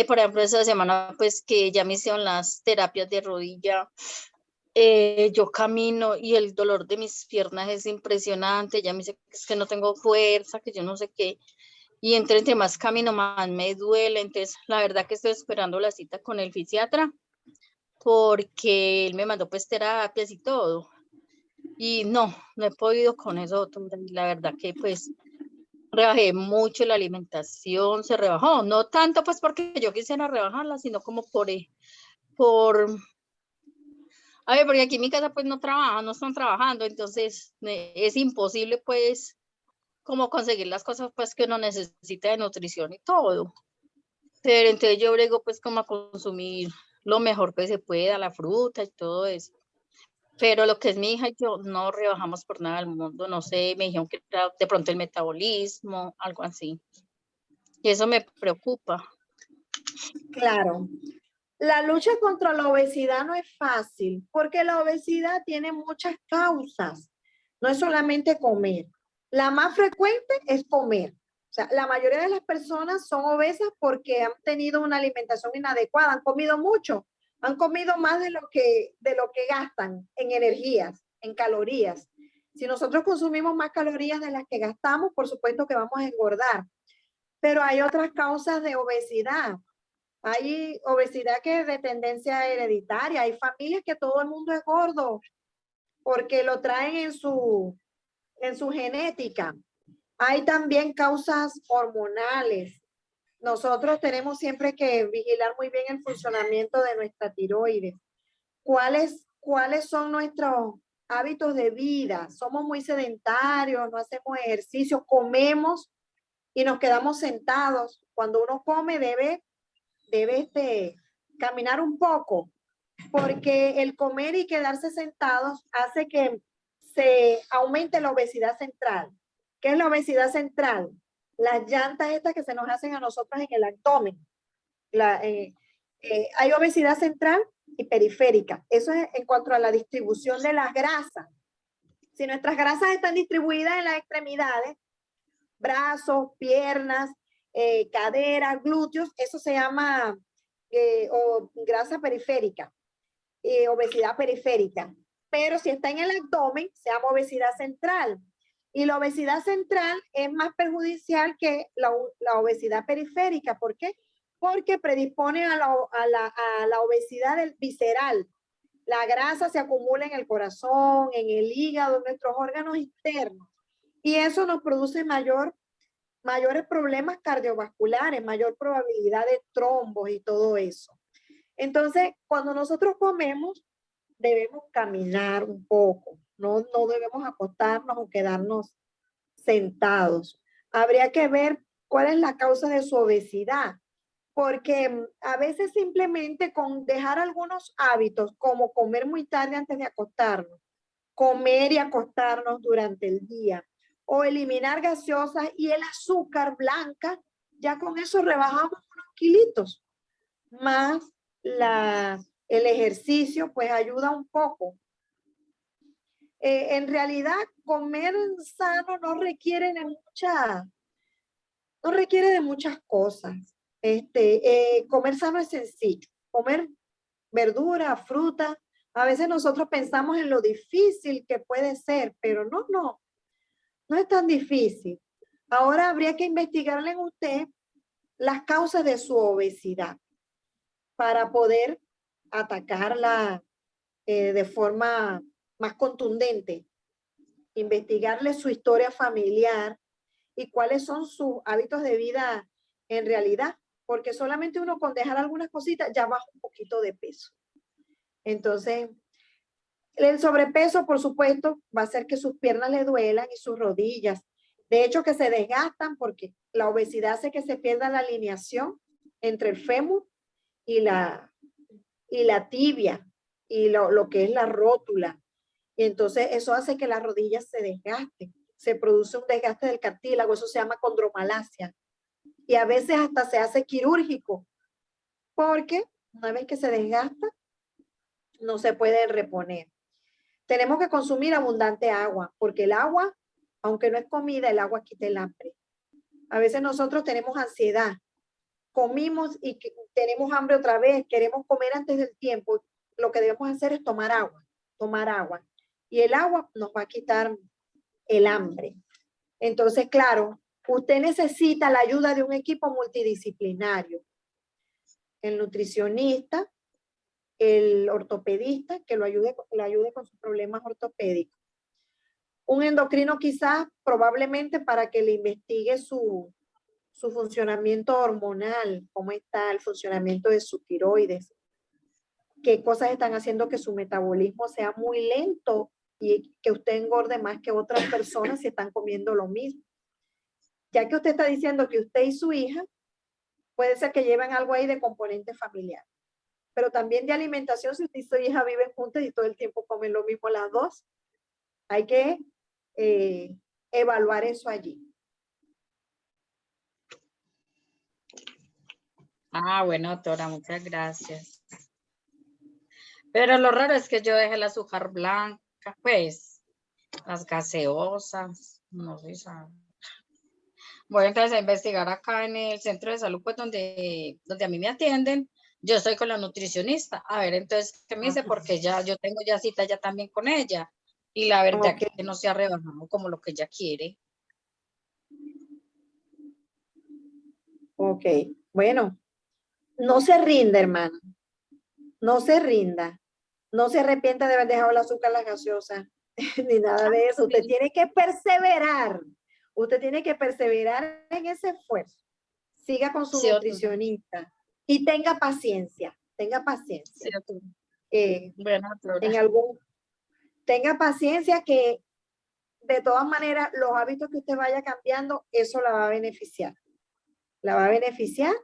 Por ejemplo, esta semana, pues que ya me hicieron las terapias de rodilla, yo camino y el dolor de mis piernas es impresionante. Ya me dice que es que no tengo fuerza, que yo no sé qué. Y entre más camino, más me duele. Entonces, la verdad que estoy esperando la cita con el fisiatra, porque él me mandó pues terapias y todo. Y no he podido con eso, doctora. Y la verdad que pues rebajé mucho la alimentación, se rebajó. No tanto pues porque yo quisiera rebajarla, sino como a ver, porque aquí en mi casa pues no trabajan, no están trabajando, entonces es imposible pues como conseguir las cosas pues que uno necesita de nutrición y todo. Pero entonces yo brego pues como a consumir lo mejor que se pueda, la fruta y todo eso. Pero lo que es mi hija y yo no rebajamos por nada del mundo, no sé, me dijeron que era de pronto el metabolismo, algo así. Y eso me preocupa. Claro. La lucha contra la obesidad no es fácil porque la obesidad tiene muchas causas. No es solamente comer. La más frecuente es comer. O sea, la mayoría de las personas son obesas porque han tenido una alimentación inadecuada, han comido mucho, han comido más de lo que gastan en energías, en calorías. Si nosotros consumimos más calorías de las que gastamos, por supuesto que vamos a engordar. Pero hay otras causas de obesidad. Hay obesidad que es de tendencia hereditaria. Hay familias que todo el mundo es gordo porque lo traen en su genética. Hay también causas hormonales. Nosotros tenemos siempre que vigilar muy bien el funcionamiento de nuestra tiroides. ¿Cuáles son nuestros hábitos de vida? Somos muy sedentarios, no hacemos ejercicio, comemos y nos quedamos sentados. Cuando uno come debe caminar un poco, porque el comer y quedarse sentados hace que se aumente la obesidad central. ¿Qué es la obesidad central? Las llantas estas que se nos hacen a nosotros en el abdomen. Hay obesidad central y periférica. Eso es en cuanto a la distribución de las grasas. Si nuestras grasas están distribuidas en las extremidades, brazos, piernas, caderas, glúteos, eso se llama o grasa periférica, obesidad periférica. Pero si está en el abdomen, se llama obesidad central. Y la obesidad central es más perjudicial que la obesidad periférica. ¿Por qué? Porque predispone a la obesidad del visceral. La grasa se acumula en el corazón, en el hígado, en nuestros órganos internos. Y eso nos produce mayores problemas cardiovasculares, mayor probabilidad de trombos y todo eso. Entonces, cuando nosotros comemos, debemos caminar un poco, no debemos acostarnos o quedarnos sentados. Habría que ver cuál es la causa de su obesidad, porque a veces simplemente con dejar algunos hábitos, como comer muy tarde antes de acostarnos, comer y acostarnos durante el día, o eliminar gaseosas y el azúcar blanca, ya con eso rebajamos unos kilitos. Más el ejercicio, pues ayuda un poco. En realidad, comer sano no requiere de muchas cosas. Comer sano es sencillo. Comer verdura, fruta. A veces nosotros pensamos en lo difícil que puede ser, pero no es tan difícil. Ahora habría que investigarle en usted las causas de su obesidad para poder atacarla de forma más contundente. Investigarle su historia familiar y cuáles son sus hábitos de vida en realidad, porque solamente uno con dejar algunas cositas ya baja un poquito de peso. Entonces, el sobrepeso, por supuesto, va a hacer que sus piernas le duelan y sus rodillas. De hecho, que se desgastan porque la obesidad hace que se pierda la alineación entre el fémur y la tibia y lo que es la rótula. Y entonces eso hace que las rodillas se desgasten. Se produce un desgaste del cartílago, eso se llama condromalacia. Y a veces hasta se hace quirúrgico, porque una vez que se desgasta, no se puede reponer. tenemos que consumir abundante agua, porque el agua, aunque no es comida, el agua quita el hambre. A veces nosotros tenemos ansiedad, comimos y tenemos hambre otra vez, queremos comer antes del tiempo. Lo que debemos hacer es tomar agua. Y el agua nos va a quitar el hambre. Entonces, claro, usted necesita la ayuda de un equipo multidisciplinario. El nutricionista, el ortopedista, que lo ayude con sus problemas ortopédicos. Un endocrino quizás, probablemente para que le investigue su funcionamiento hormonal, cómo está el funcionamiento de su tiroides, qué cosas están haciendo que su metabolismo sea muy lento y que usted engorde más que otras personas si están comiendo lo mismo. Ya que usted está diciendo que usted y su hija, puede ser que lleven algo ahí de componente familiar. Pero también de alimentación, si usted y su hija viven juntas y todo el tiempo comen lo mismo las dos, hay que evaluar eso allí. Ah, bueno, doctora, muchas gracias. Pero lo raro es que yo dejé el azúcar blanca, pues, las gaseosas, no sé, sabe. Voy entonces a investigar acá en el centro de salud, pues, donde a mí me atienden. Yo estoy con la nutricionista. A ver, entonces, ¿qué me dice? Porque ya yo tengo ya cita ya también con ella. Y la verdad que no se ha rebajado como lo que ella quiere. Ok, bueno, no se rinda, hermano. No se rinda. No se arrepienta de haber dejado el azúcar, las gaseosas, ni nada de eso. Usted tiene que perseverar. Usted tiene que perseverar en ese esfuerzo. Siga con su nutricionista y tenga paciencia. Tenga paciencia. Bueno, tenga paciencia que de todas maneras los hábitos que usted vaya cambiando, eso la va a beneficiar. La va a beneficiar.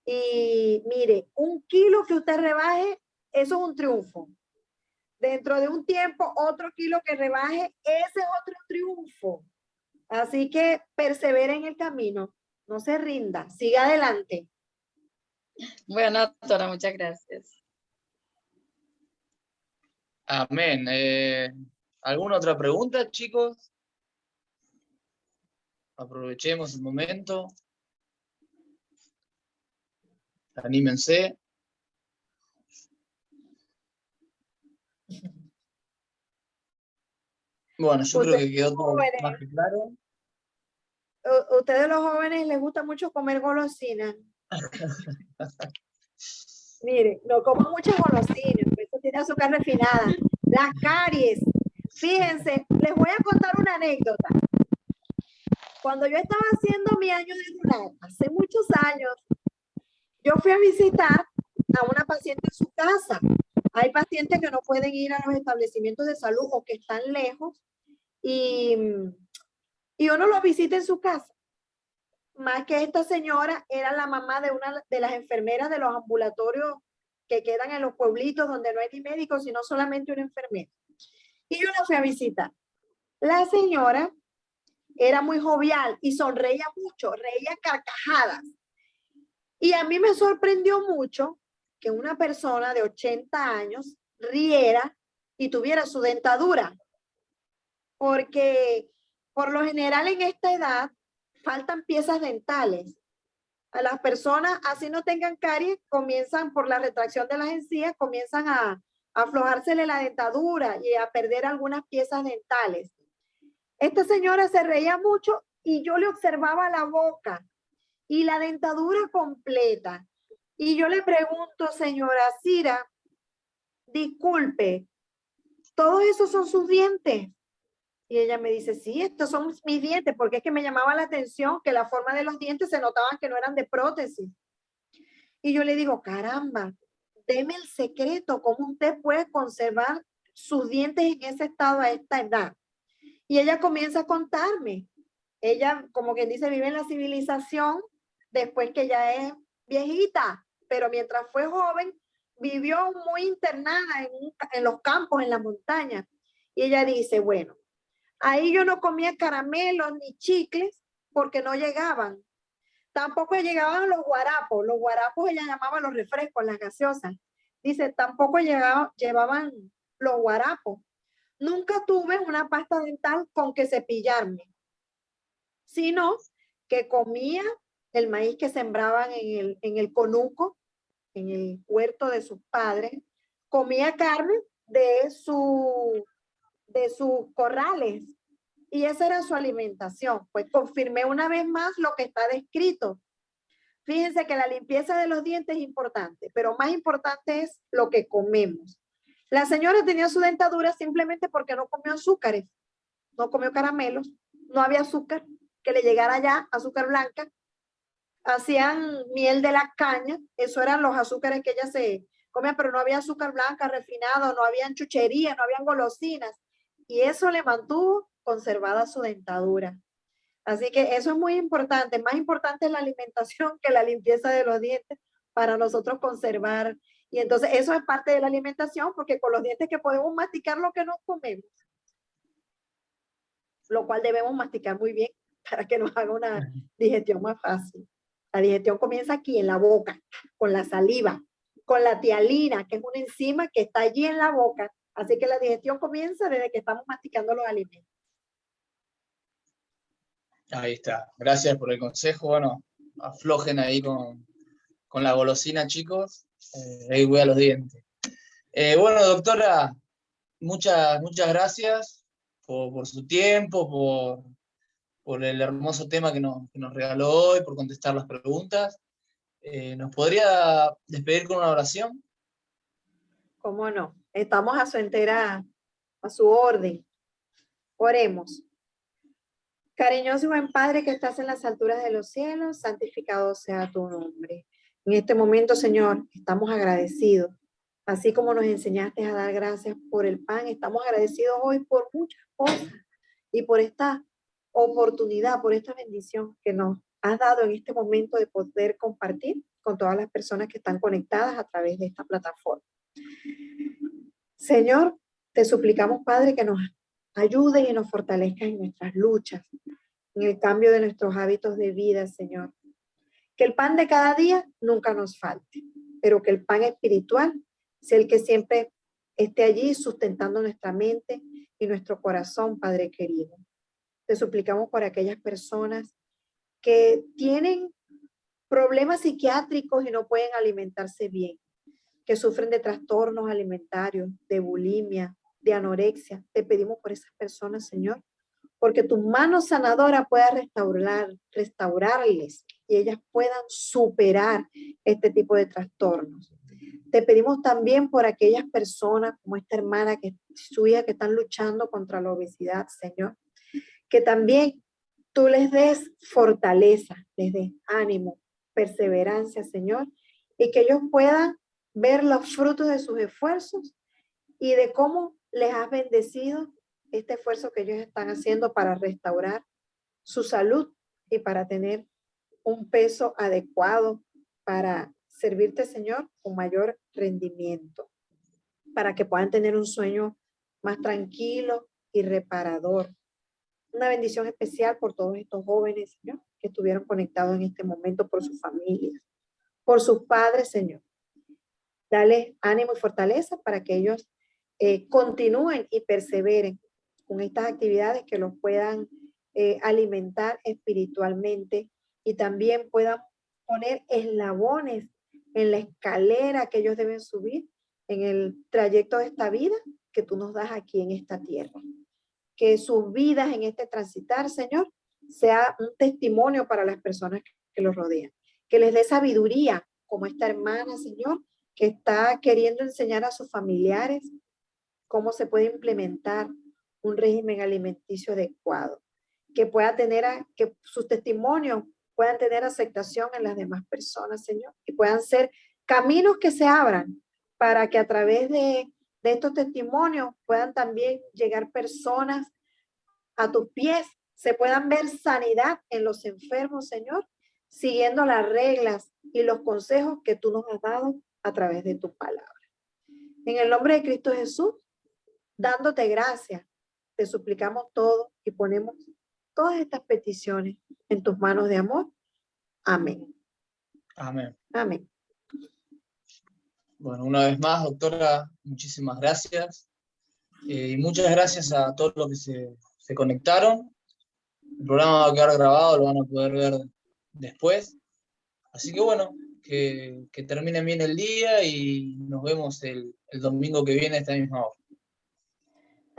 Y mire, 1 kilo que usted rebaje, eso es un triunfo. Dentro de un tiempo, otro kilo que rebaje, ese es otro triunfo. Así que persevere en el camino, no se rinda, siga adelante. Bueno, doctora, muchas gracias. Amén. ¿Alguna otra pregunta, chicos? Aprovechemos el momento. Anímense. Bueno, yo creo que quedó todo más que claro. Ustedes los jóvenes les gusta mucho comer golosinas. Mire, no coman muchas golosinas, eso tiene azúcar refinada. Las caries. Fíjense, les voy a contar una anécdota. Cuando yo estaba haciendo mi año de rural, hace muchos años, yo fui a visitar a una paciente en su casa. Hay pacientes que no pueden ir a los establecimientos de salud o que están lejos y uno los visita en su casa. Más que esta señora era la mamá de una de las enfermeras de los ambulatorios que quedan en los pueblitos donde no hay ni médicos, sino solamente una enfermera. Y yo la fui a visitar. La señora era muy jovial y sonreía mucho, reía carcajadas. Y a mí me sorprendió mucho que una persona de 80 años riera y tuviera su dentadura. Porque por lo general en esta edad faltan piezas dentales. A las personas, así no tengan caries, comienzan por la retracción de las encías, comienzan a aflojársele la dentadura y a perder algunas piezas dentales. Esta señora se reía mucho y yo le observaba la boca y la dentadura completa. Y yo le pregunto, señora Cira, disculpe, ¿todos esos son sus dientes? Y ella me dice, sí, estos son mis dientes, porque es que me llamaba la atención que la forma de los dientes se notaban que no eran de prótesis. Y yo le digo, caramba, deme el secreto, ¿cómo usted puede conservar sus dientes en ese estado a esta edad? Y ella comienza a contarme. Ella, como quien dice, vive en la civilización después que ya es viejita, pero mientras fue joven, vivió muy internada en los campos, en la montaña. Y ella dice, bueno, ahí yo no comía caramelos ni chicles porque no llegaban. Tampoco llegaban los guarapos. Los guarapos ella llamaba los refrescos, las gaseosas. Dice, tampoco llevaban los guarapos. Nunca tuve una pasta dental con que cepillarme, sino que comía el maíz que sembraban en el conuco, en el huerto de sus padres, comía carne de sus corrales, y esa era su alimentación. Pues confirmé una vez más lo que está descrito. Fíjense que la limpieza de los dientes es importante, pero más importante es lo que comemos. La señora tenía su dentadura simplemente porque no comió azúcares, no comió caramelos, no había azúcar, que le llegara ya azúcar blanca. Hacían miel de la caña, eso eran los azúcares que ella se comía, pero no había azúcar blanca refinado, no habían chucherías, no habían golosinas, y eso le mantuvo conservada su dentadura. Así que eso es muy importante, más importante es la alimentación que la limpieza de los dientes para nosotros conservar. Y entonces eso es parte de la alimentación, porque con los dientes que podemos masticar lo que nos comemos, lo cual debemos masticar muy bien para que nos haga una digestión más fácil. La digestión comienza aquí en la boca, con la saliva, con la tialina, que es una enzima que está allí en la boca. Así que la digestión comienza desde que estamos masticando los alimentos. Ahí está. Gracias por el consejo. Bueno, aflojen ahí con la golosina, chicos. Ahí voy a los dientes. Bueno, doctora, muchas gracias por su tiempo, por el hermoso tema que nos regaló hoy, por contestar las preguntas. ¿Nos podría despedir con una oración? ¿Cómo no? Estamos a su entera, a su orden. Oremos. Cariñoso y buen Padre que estás en las alturas de los cielos, santificado sea tu nombre. En este momento, Señor, estamos agradecidos. Así como nos enseñaste a dar gracias por el pan, estamos agradecidos hoy por muchas cosas y por esta oportunidad, por esta bendición que nos has dado en este momento de poder compartir con todas las personas que están conectadas a través de esta plataforma. Señor, te suplicamos, Padre, que nos ayude y nos fortalezca en nuestras luchas, en el cambio de nuestros hábitos de vida, Señor. Que el pan de cada día nunca nos falte, pero que el pan espiritual sea el que siempre esté allí sustentando nuestra mente y nuestro corazón, Padre querido. Te suplicamos por aquellas personas que tienen problemas psiquiátricos y no pueden alimentarse bien, que sufren de trastornos alimentarios, de bulimia, de anorexia. Te pedimos por esas personas, Señor, porque tu mano sanadora pueda restaurarles y ellas puedan superar este tipo de trastornos. Te pedimos también por aquellas personas como esta hermana que su hija que están luchando contra la obesidad, Señor, que también tú les des fortaleza, les des ánimo, perseverancia, Señor, y que ellos puedan ver los frutos de sus esfuerzos y de cómo les has bendecido este esfuerzo que ellos están haciendo para restaurar su salud y para tener un peso adecuado para servirte, Señor, con mayor rendimiento, para que puedan tener un sueño más tranquilo y reparador. Una bendición especial por todos estos jóvenes, Señor, que estuvieron conectados en este momento por sus familias, por sus padres, Señor. Dale ánimo y fortaleza para que ellos continúen y perseveren con estas actividades que los puedan alimentar espiritualmente y también puedan poner eslabones en la escalera que ellos deben subir en el trayecto de esta vida que tú nos das aquí en esta tierra. Que sus vidas en este transitar, Señor, sea un testimonio para las personas que los rodean. Que les dé sabiduría, como esta hermana, Señor, que está queriendo enseñar a sus familiares cómo se puede implementar un régimen alimenticio adecuado, que pueda tener, que sus testimonios puedan tener aceptación en las demás personas, Señor, y puedan ser caminos que se abran para que a través de estos testimonios puedan también llegar personas a tus pies, se puedan ver sanidad en los enfermos, Señor, siguiendo las reglas y los consejos que tú nos has dado a través de tu palabra. En el nombre de Cristo Jesús, dándote gracias, te suplicamos todo y ponemos todas estas peticiones en tus manos de amor. Amén. Amén. Amén. Bueno, una vez más, doctora, muchísimas gracias. Y muchas gracias a todos los que se conectaron. El programa va a quedar grabado, lo van a poder ver después. Así que bueno, que terminen bien el día y nos vemos el domingo que viene a esta misma hora.